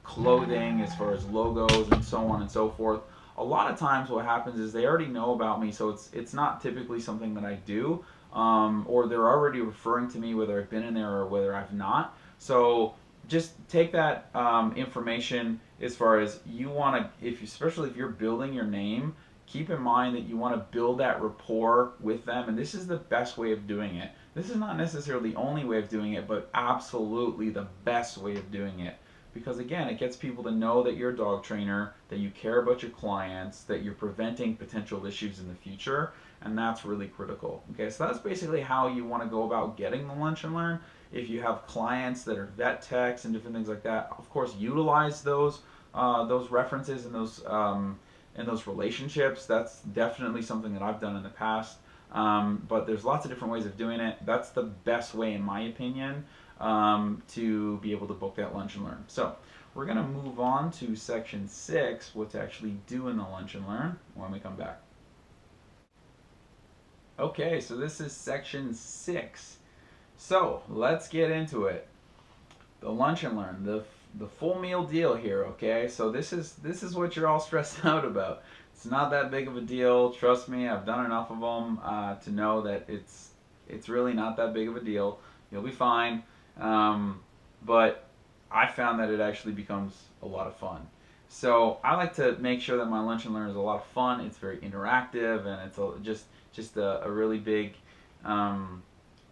clothing as far as logos and so on and so forth, a lot of times what happens is they already know about me, so it's not typically something that I do, or they're already referring to me whether I've been in there or whether I've not. So just take that information as far as you want to, especially if you're building your name, keep in mind that you want to build that rapport with them, and this is the best way of doing it. This is not necessarily the only way of doing it, but absolutely the best way of doing it. Because again, it gets people to know that you're a dog trainer, that you care about your clients, that you're preventing potential issues in the future, and that's really critical. Okay, so that's basically how you want to go about getting the lunch and learn. If you have clients that are vet techs and different things like that, of course, utilize those references and those relationships. That's definitely something that I've done in the past. But there's lots of different ways of doing it. That's the best way, in my opinion, to be able to book that lunch and learn. So we're going to move on to section 6, what to actually do in the lunch and learn when we come back. Okay, so this is section 6. So let's get into it. The lunch and learn, the full meal deal here. Okay, so this is what you're all stressed out about. It's not that big of a deal. Trust me, I've done enough of them to know that it's really not that big of a deal. You'll be fine. But I found that it actually becomes a lot of fun. So I like to make sure that my lunch and learn is a lot of fun. It's very interactive, and it's just a really big.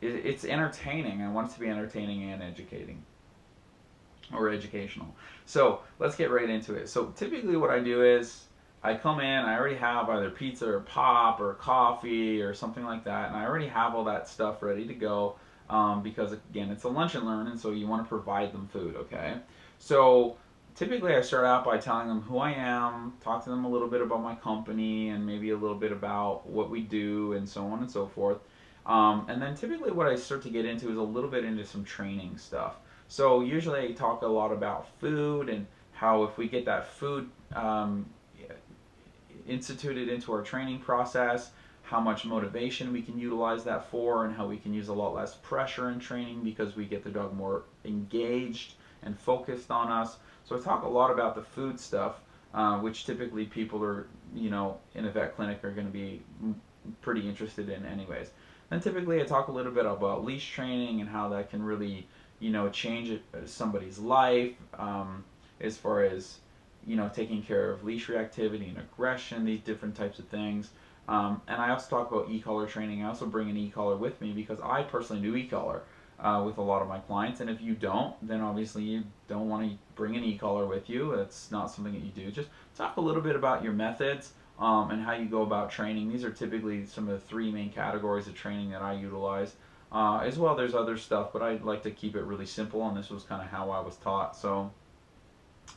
It's entertaining. I want it to be entertaining and educating, or educational. So let's get right into it. So typically what I do is I come in, I already have either pizza or pop or coffee or something like that, and I already have all that stuff ready to go because, again, it's a lunch and learn, and so you want to provide them food, okay? So typically I start out by telling them who I am, talk to them a little bit about my company, and maybe a little bit about what we do, and so on and so forth. And then typically what I start to get into is a little bit into some training stuff. So usually I talk a lot about food and how if we get that food instituted into our training process, how much motivation we can utilize that for, and how we can use a lot less pressure in training because we get the dog more engaged and focused on us. So I talk a lot about the food stuff, which typically people are, in a vet clinic are going to be pretty interested in anyways. Then typically I talk a little bit about leash training and how that can really, change somebody's life as far as, taking care of leash reactivity and aggression, these different types of things. And I also talk about e-collar training. I also bring an e-collar with me because I personally do e-collar with a lot of my clients. And if you don't, then obviously you don't want to bring an e-collar with you. That's not something that you do. Just talk a little bit about your methods and how you go about training. These are typically some of the three main categories of training that I utilize. As well, there's other stuff, but I like to keep it really simple, and this was kind of how I was taught.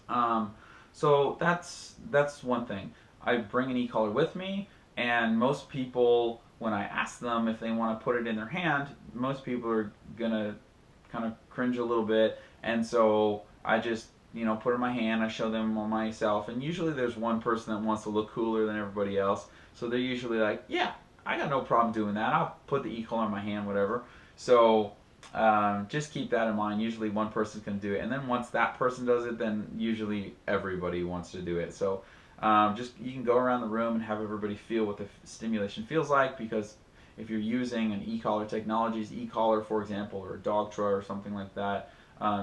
Um, so that's one thing. I bring an e-collar with me, and most people, when I ask them if they want to put it in their hand, most people are gonna kind of cringe a little bit, and so I just put it in my hand. I show them on myself, and usually there's one person that wants to look cooler than everybody else, so they're usually like, yeah, I got no problem doing that. I'll put the e-collar in my hand, whatever. So just keep that in mind. Usually one person's going to do it, and then once that person does it, then usually everybody wants to do it. So just you can go around the room and have everybody feel what the stimulation feels like, because if you're using an e-collar technologies, e-collar for example, or a dog toy or something like that,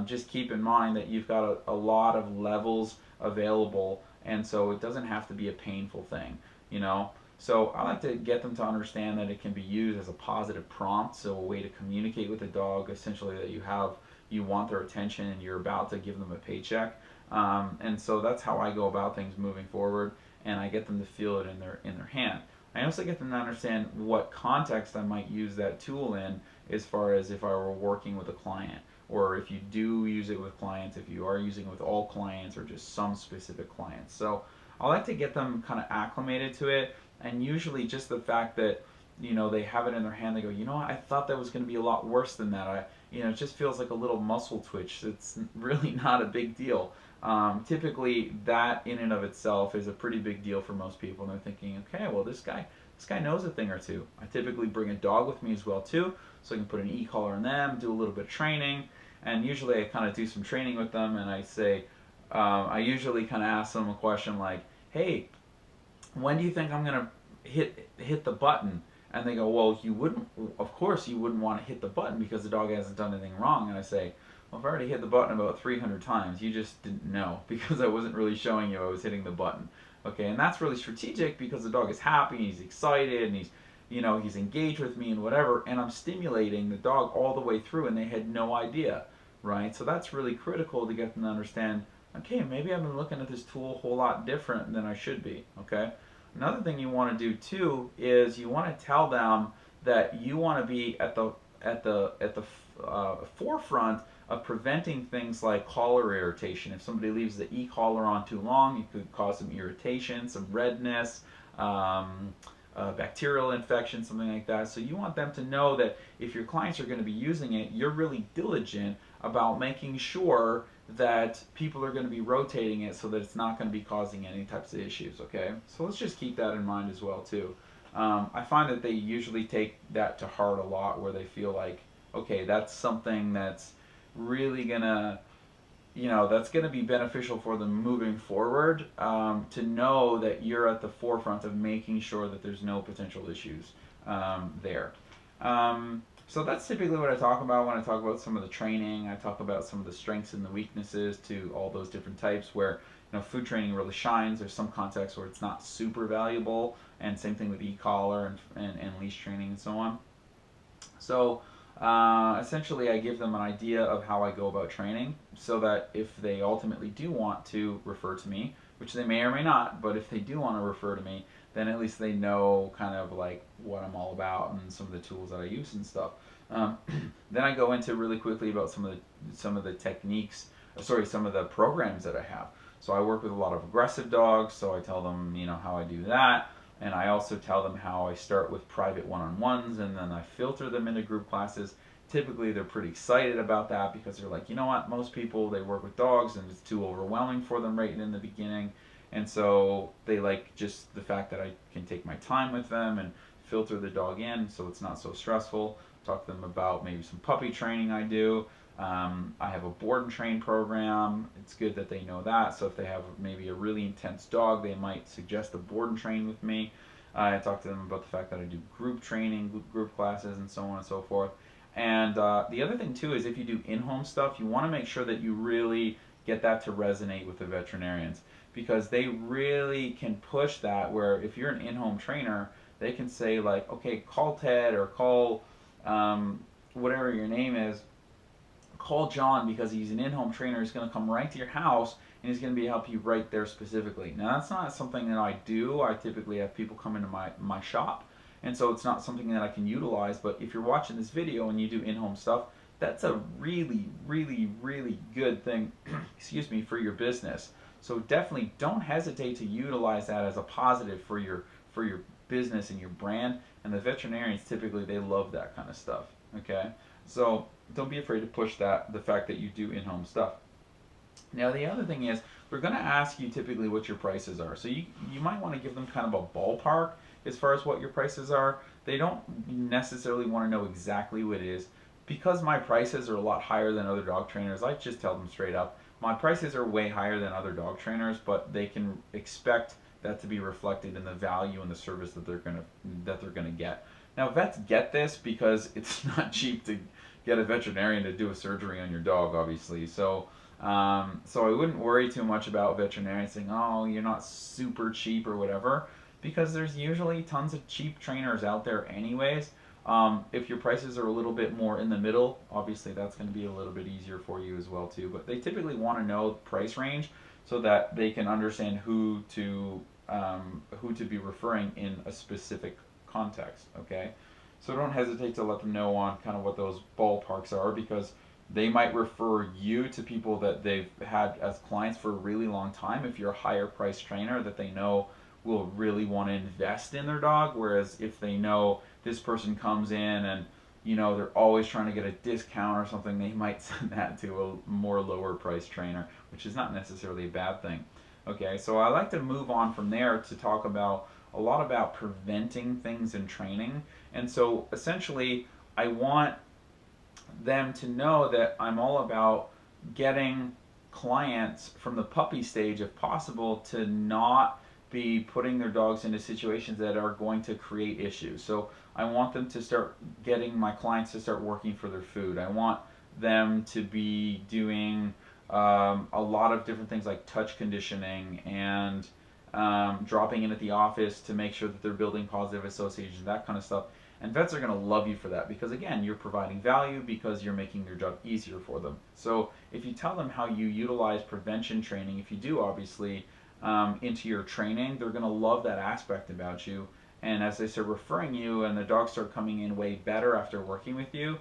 just keep in mind that you've got a lot of levels available, and so it doesn't have to be a painful thing, you know. So I like to get them to understand that it can be used as a positive prompt, so a way to communicate with the dog, essentially that you want their attention and you're about to give them a paycheck. And so that's how I go about things moving forward, and I get them to feel it in their hand. I also get them to understand what context I might use that tool in, as far as if I were working with a client, or if you do use it with clients, if you are using it with all clients or just some specific clients. So I like to get them kind of acclimated to it, and usually just the fact that they have it in their hand, they go, I thought that was going to be a lot worse than that. It just feels like a little muscle twitch. It's really not a big deal. Typically, that in and of itself is a pretty big deal for most people, and they're thinking, okay, well, this guy knows a thing or two. I typically bring a dog with me as well too, so I can put an e-collar on them, do a little bit of training, and usually I kind of do some training with them, and I say, I usually kind of ask them a question like, hey, when do you think I'm gonna hit the button? And they go, well, of course you wouldn't want to hit the button because the dog hasn't done anything wrong. And I say, well, I've already hit the button about 300 times. You just didn't know because I wasn't really showing you I was hitting the button. Okay, and that's really strategic because the dog is happy, he's excited, and he's engaged with me and whatever, and I'm stimulating the dog all the way through, and they had no idea, right? So that's really critical to get them to understand, okay, maybe I've been looking at this tool a whole lot different than I should be, okay? Another thing you want to do too is you want to tell them that you want to be at the forefront of preventing things like collar irritation. If somebody leaves the e-collar on too long, it could cause some irritation, some redness, bacterial infection, something like that. So you want them to know that if your clients are going to be using it, you're really diligent about making sure that people are going to be rotating it so that it's not going to be causing any types of issues, okay? So let's just keep that in mind as well too. I find that they usually take that to heart a lot, where they feel like, okay, that's something that's really gonna, that's gonna be beneficial for them moving forward, to know that you're at the forefront of making sure that there's no potential issues there. So that's typically what I talk about when I talk about some of the training. I talk about some of the strengths and the weaknesses to all those different types where food training really shines. There's some contexts where it's not super valuable, and same thing with e-collar and leash training and so on. So essentially I give them an idea of how I go about training, so that if they ultimately do want to refer to me, which they may or may not, but if they do want to refer to me, then at least they know kind of like what I'm all about and some of the tools that I use and stuff. Then I go into really quickly about some of the techniques, some of the programs that I have. So I work with a lot of aggressive dogs, so I tell them how I do that, and I also tell them how I start with private one-on-ones and then I filter them into group classes. Typically they're pretty excited about that because they're like, what, most people, they work with dogs and it's too overwhelming for them right in the beginning. And so they like just the fact that I can take my time with them and filter the dog in so it's not so stressful. Talk to them about maybe some puppy training I do. I have a board and train program. It's good that they know that. So if they have maybe a really intense dog, they might suggest a board and train with me. I talk to them about the fact that I do group training, group classes, and so on and so forth. And the other thing too is if you do in-home stuff, you want to make sure that you really get that to resonate with the veterinarians, because they really can push that, where if you're an in-home trainer, they can say like, okay, call Ted or call whatever your name is, call John because he's an in-home trainer. He's going to come right to your house and he's going to be help you right there specifically. Now that's not something that I do. I typically have people come into my shop, and so it's not something that I can utilize. But if you're watching this video and you do in-home stuff, that's a really, really, really good thing, excuse me, for your business. So definitely don't hesitate to utilize that as a positive for your business and your brand. And the veterinarians typically, they love that kind of stuff. Okay, so don't be afraid to push the fact that you do in-home stuff. Now the other thing is, we're going to ask you typically what your prices are. So you might want to give them kind of a ballpark as far as what your prices are. They don't necessarily want to know exactly what it is. Because my prices are a lot higher than other dog trainers, I just tell them straight up, my prices are way higher than other dog trainers, but they can expect that to be reflected in the value and the service that they're gonna get. Now vets get this because it's not cheap to get a veterinarian to do a surgery on your dog, obviously. So so I wouldn't worry too much about veterinarians saying, oh, you're not super cheap or whatever, because there's usually tons of cheap trainers out there anyways. If your prices are a little bit more in the middle, obviously that's going to be a little bit easier for you as well too. But they typically want to know the price range so that they can understand who to be referring in a specific context. Okay, so don't hesitate to let them know on kind of what those ballparks are, because they might refer you to people that they've had as clients for a really long time if you're a higher price trainer that they know will really want to invest in their dog. Whereas if they know this person comes in and they're always trying to get a discount or something, they might send that to a more lower price trainer, which is not necessarily a bad thing. Okay, so I like to move on from there to talk about a lot about preventing things in training. And so essentially I want them to know that I'm all about getting clients from the puppy stage, if possible, to not be putting their dogs into situations that are going to create issues. So I want them to start getting my clients to start working for their food. I want them to be doing a lot of different things like touch conditioning and dropping in at the office to make sure that they're building positive associations, that kind of stuff. And vets are going to love you for that because, again, you're providing value because you're making their job easier for them. So if you tell them how you utilize prevention training, if you do, obviously, into your training, they're going to love that aspect about you. And as they start referring you and the dogs start coming in way better after working with you,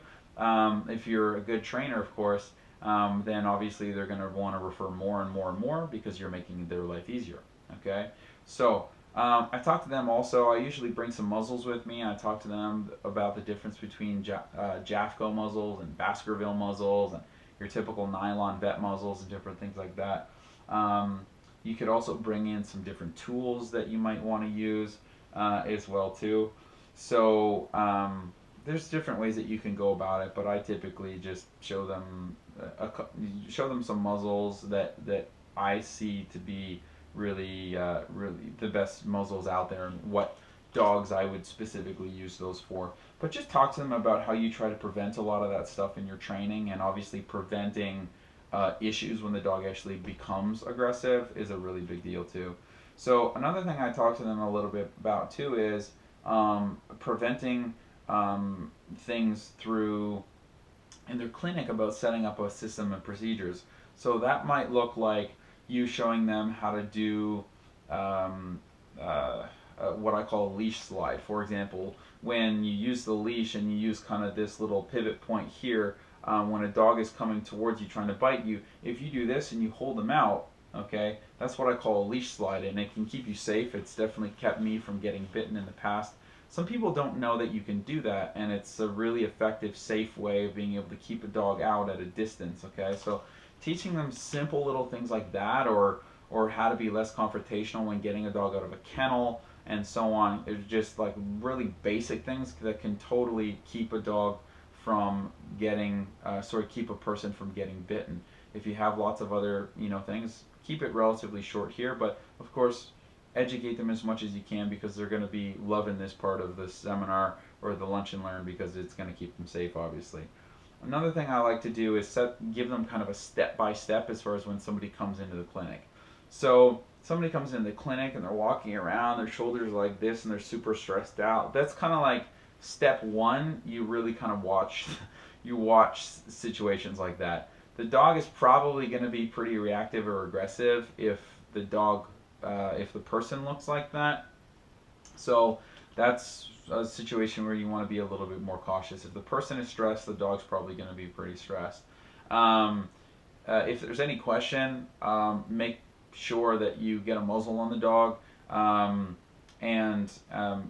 if you're a good trainer, of course, then obviously they're going to want to refer more and more and more because you're making their life easier. Okay? So I talk to them also. I usually bring some muzzles with me. I talk to them about the difference between Jafco muzzles and Baskerville muzzles and your typical nylon vet muzzles and different things like that. You could also bring in some different tools that you might want to use as well too. So there's different ways that you can go about it, but I typically just show them some muzzles that I see to be really the best muzzles out there and what dogs I would specifically use those for. But just talk to them about how you try to prevent a lot of that stuff in your training, and obviously preventing issues when the dog actually becomes aggressive is a really big deal too. So another thing I talk to them a little bit about too is preventing things through in their clinic about setting up a system and procedures. So that might look like you showing them how to do what I call a leash slide. For example, when you use the leash and you use kind of this little pivot point here, when a dog is coming towards you trying to bite you, if you do this and you hold them out, okay, that's what I call a leash slide, and it can keep you safe. It's definitely kept me from getting bitten in the past. Some people don't know that you can do that, and it's a really effective, safe way of being able to keep a dog out at a distance, okay? So teaching them simple little things like that, or how to be less confrontational when getting a dog out of a kennel and so on, is just like really basic things that can totally keep a dog from getting, keep a person from getting bitten. If you have lots of other, things, keep it relatively short here, but of course, educate them as much as you can because they're going to be loving this part of the seminar or the lunch and learn because it's going to keep them safe, obviously. Another thing I like to do is give them kind of a step-by-step as far as when somebody comes into the clinic. So somebody comes into the clinic and they're walking around, their shoulders are like this and they're super stressed out. That's kind of like step one. You really kind of watch you watch situations like that. The dog is probably going to be pretty reactive or aggressive the dog, if the person looks like that. So that's a situation where you want to be a little bit more cautious. If the person is stressed, the dog's probably going to be pretty stressed. Um, if there's any question, make sure that you get a muzzle on the dog, and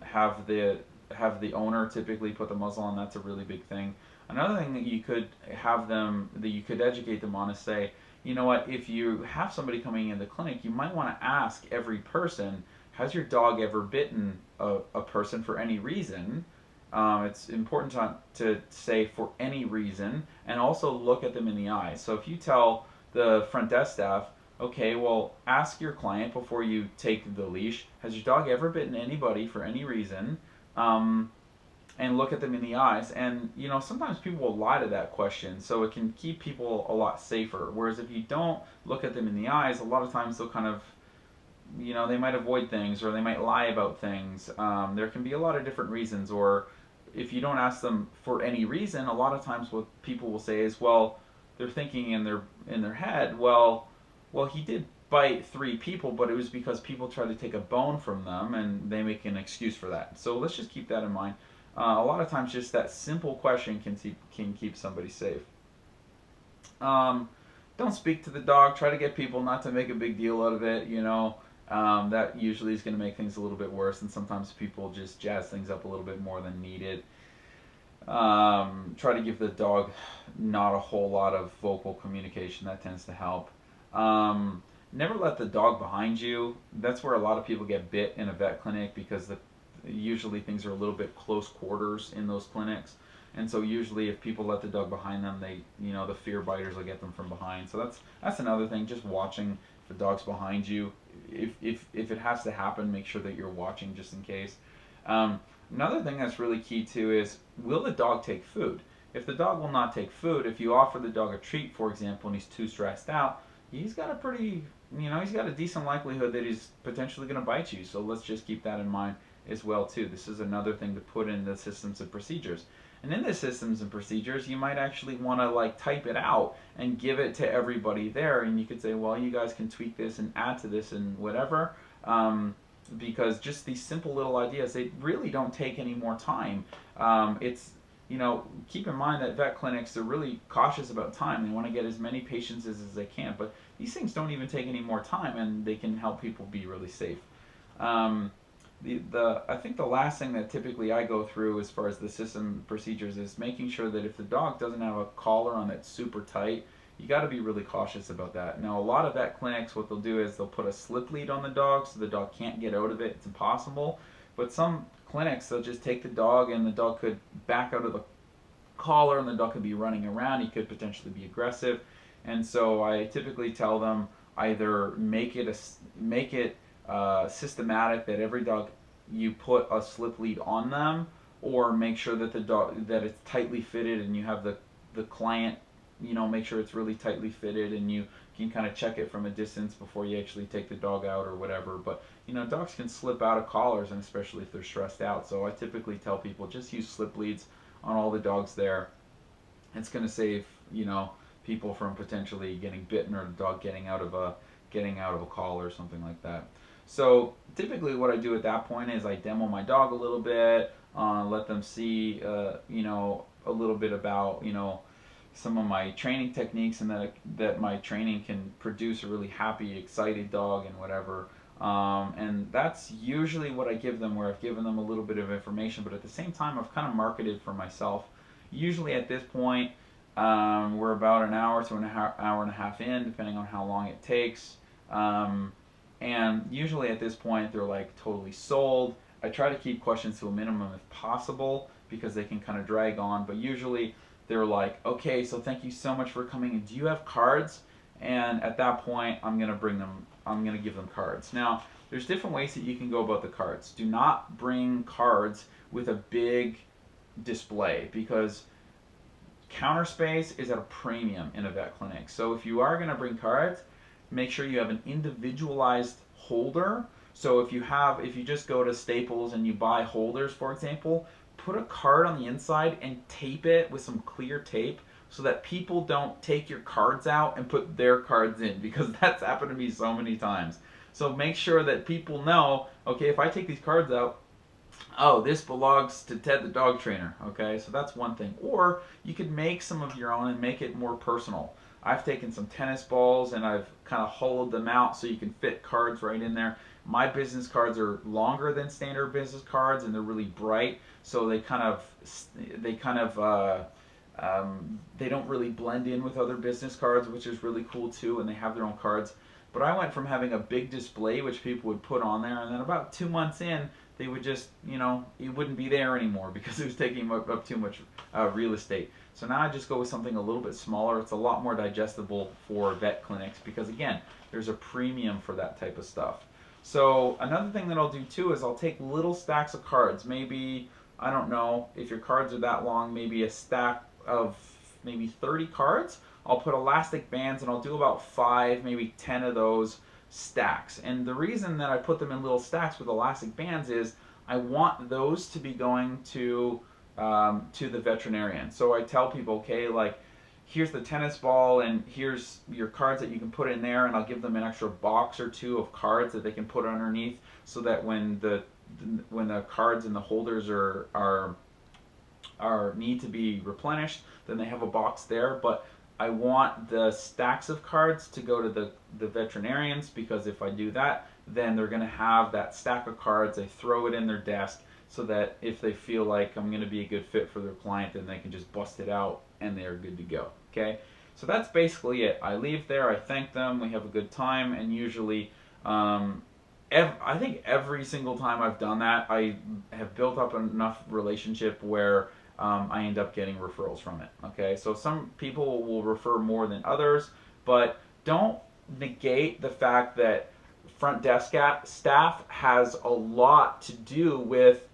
have the owner typically put the muzzle on. That's a really big thing. Another thing that you could educate them on is say, you know what, if you have somebody coming in the clinic, you might want to ask every person, has your dog ever bitten a person for any reason? It's important to say for any reason, and also look at them in the eyes. So if you tell the front desk staff, okay, well, ask your client before you take the leash, has your dog ever bitten anybody for any reason? And look at them in the eyes. And, sometimes people will lie to that question, so it can keep people a lot safer. Whereas if you don't look at them in the eyes, a lot of times they'll kind of, they might avoid things, or they might lie about things. There can be a lot of different reasons. Or if you don't ask them for any reason, a lot of times what people will say is, well, they're thinking in their head, well, he did bite 3 people, but it was because people tried to take a bone from them, and they make an excuse for that. So let's just keep that in mind. A lot of times, just that simple question can keep somebody safe. Don't speak to the dog. Try to get people not to make a big deal out of it. That usually is going to make things a little bit worse, and sometimes people just jazz things up a little bit more than needed. Try to give the dog not a whole lot of vocal communication. That tends to help. Never let the dog behind you. That's where a lot of people get bit in a vet clinic, because usually things are a little bit close quarters in those clinics. And so usually if people let the dog behind them, the fear biters will get them from behind. So that's another thing, just watching if the dog's behind you. If it has to happen, make sure that you're watching just in case. Another thing that's really key too is, will the dog take food? If the dog will not take food, if you offer the dog a treat, for example, and he's too stressed out, he's got a decent likelihood that he's potentially going to bite you. So let's just keep that in mind as well too. This is another thing to put in the systems and procedures. And in the systems and procedures, you might actually want to type it out and give it to everybody there. And you could say, well, you guys can tweak this and add to this and whatever. Because just these simple little ideas, they really don't take any more time. Keep in mind that vet clinics are really cautious about time. They want to get as many patients as they can. But these things don't even take any more time, and they can help people be really safe. I think the last thing that typically I go through as far as the system procedures is making sure that if the dog doesn't have a collar on that's super tight, you got to be really cautious about that. Now, a lot of vet clinics, what they'll do is they'll put a slip lead on the dog so the dog can't get out of it. It's impossible. But some clinics, they'll just take the dog, and the dog could back out of the collar, and the dog could be running around. He could potentially be aggressive. And so I typically tell them, either make it systematic that every dog you put a slip lead on them, or make sure that that it's tightly fitted, and you have the client make sure it's really tightly fitted, and you can kind of check it from a distance before you actually take the dog out or whatever. But dogs can slip out of collars, and especially if they're stressed out. So I typically tell people, just use slip leads on all the dogs there. It's going to save people from potentially getting bitten, or the dog getting out of a collar or something like that. So typically what I do at that point is I demo my dog a little bit, let them see a little bit about some of my training techniques, and that my training can produce a really happy, excited dog and whatever. And that's usually what I give them, where I've given them a little bit of information, but at the same time I've kind of marketed for myself. Usually at this point, we're about an hour to an hour and a half in, depending on how long it takes. And usually at this point they're totally sold. I try to keep questions to a minimum if possible, because they can kind of drag on, but usually they're like, okay, so thank you so much for coming, and do you have cards? And at that point, I'm going to give them cards. Now, there's different ways that you can go about the cards. Do not bring cards with a big display, because counter space is at a premium in a vet clinic. So if you are going to bring cards, make sure you have an individualized holder So if you just go to Staples and you buy holders, for example, put a card on the inside and tape it with some clear tape so that people don't take your cards out and put their cards in, because that's happened to me so many times. So make sure that people know, okay, if I take these cards out, oh, this belongs to Ted the dog trainer. Okay, so that's one thing. Or you could make some of your own and make it more personal. I've taken some tennis balls and I've kind of hollowed them out so you can fit cards right in there. My business cards are longer than standard business cards and they're really bright, so they kind of they don't really blend in with other business cards, which is really cool too. And they have their own cards. But I went from having a big display, which people would put on there, and then about 2 months in, they would just, it wouldn't be there anymore because it was taking up too much real estate. So now I just go with something a little bit smaller. It's a lot more digestible for vet clinics because, again, there's a premium for that type of stuff. So another thing that I'll do too is I'll take little stacks of cards. Maybe, I don't know, if your cards are that long, maybe a stack of maybe 30 cards. I'll put elastic bands and I'll do about 5, maybe 10 of those stacks. And the reason that I put them in little stacks with elastic bands is I want those to be going to the veterinarian. So I tell people, okay, like, here's the tennis ball and here's your cards that you can put in there, and I'll give them an extra box or two of cards that they can put underneath, so that when the cards and the holders are need to be replenished, then they have a box there. But I want the stacks of cards to go to the veterinarians, because if I do that, then they're going to have that stack of cards. They throw it in their desk so that if they feel like I'm going to be a good fit for their client, then they can just bust it out and they're good to go. Okay, so that's basically it. I leave there, I thank them, we have a good time, and usually I think every single time I've done that, I have built up enough relationship where I end up getting referrals from it. Okay, so some people will refer more than others, but don't negate the fact that front desk staff has a lot to do with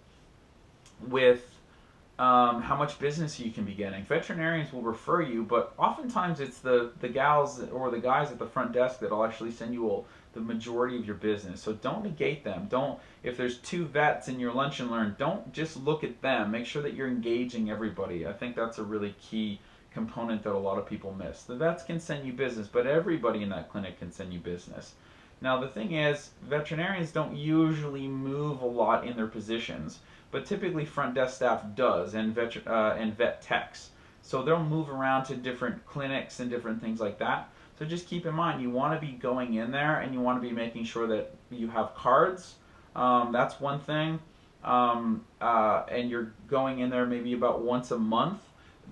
how much business you can be getting. Veterinarians will refer you, but oftentimes it's the gals or the guys at the front desk that'll actually send you the majority of your business. So don't negate them. Don't, if there's 2 vets in your lunch and learn, don't just look at them. Make sure that you're engaging everybody. I think that's a really key component that a lot of people miss. The vets can send you business, but everybody in that clinic can send you business. Now the thing is, veterinarians don't usually move a lot in their positions, but typically front desk staff does, and vet techs. So they'll move around to different clinics and different things like that. So just keep in mind, you want to be going in there and you want to be making sure that you have cards. That's one thing. And you're going in there maybe about once a month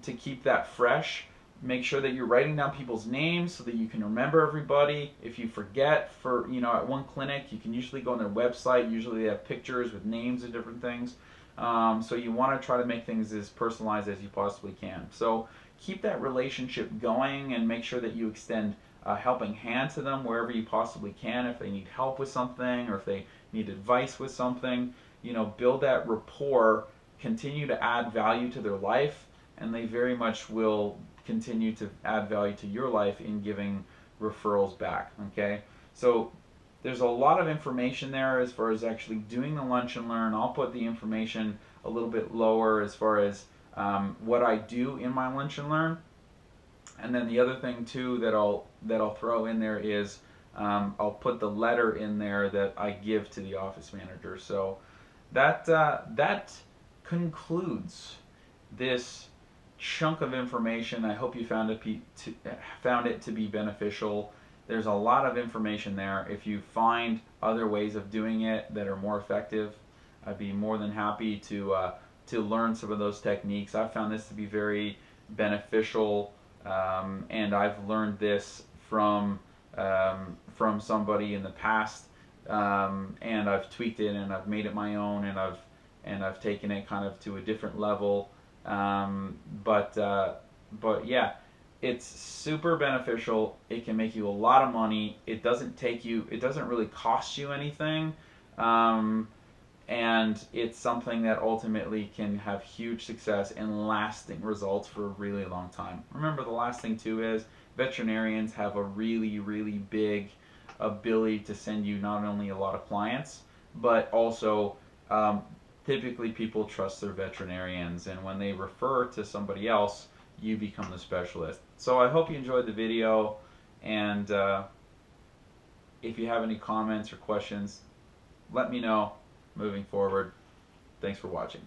to keep that fresh. Make sure that you're writing down people's names so that you can remember everybody. If you forget, at one clinic, you can usually go on their website. Usually they have pictures with names and different things. So you want to try to make things as personalized as you possibly can. So keep that relationship going and make sure that you extend a helping hand to them wherever you possibly can. If they need help with something or if they need advice with something, build that rapport, continue to add value to their life, and they very much will continue to add value to your life in giving referrals back. Okay, so there's a lot of information there as far as actually doing the lunch and learn. I'll put the information a little bit lower as far as what I do in my lunch and learn. And then the other thing too that I'll throw in there is I'll put the letter in there that I give to the office manager. So that concludes this chunk of information. I hope you found it to be beneficial. There's a lot of information there. If you find other ways of doing it that are more effective, I'd be more than happy to learn some of those techniques. I've found this to be very beneficial, and I've learned this from somebody in the past, and I've tweaked it and I've made it my own, and I've taken it kind of to a different level. But yeah, it's super beneficial. It can make you a lot of money. It doesn't really cost you anything. And it's something that ultimately can have huge success and lasting results for a really long time. Remember, the last thing too is veterinarians have a really, really big ability to send you not only a lot of clients, but also um, typically people trust their veterinarians, and when they refer to somebody else, you become the specialist. So I hope you enjoyed the video, and if you have any comments or questions, let me know moving forward. Thanks for watching.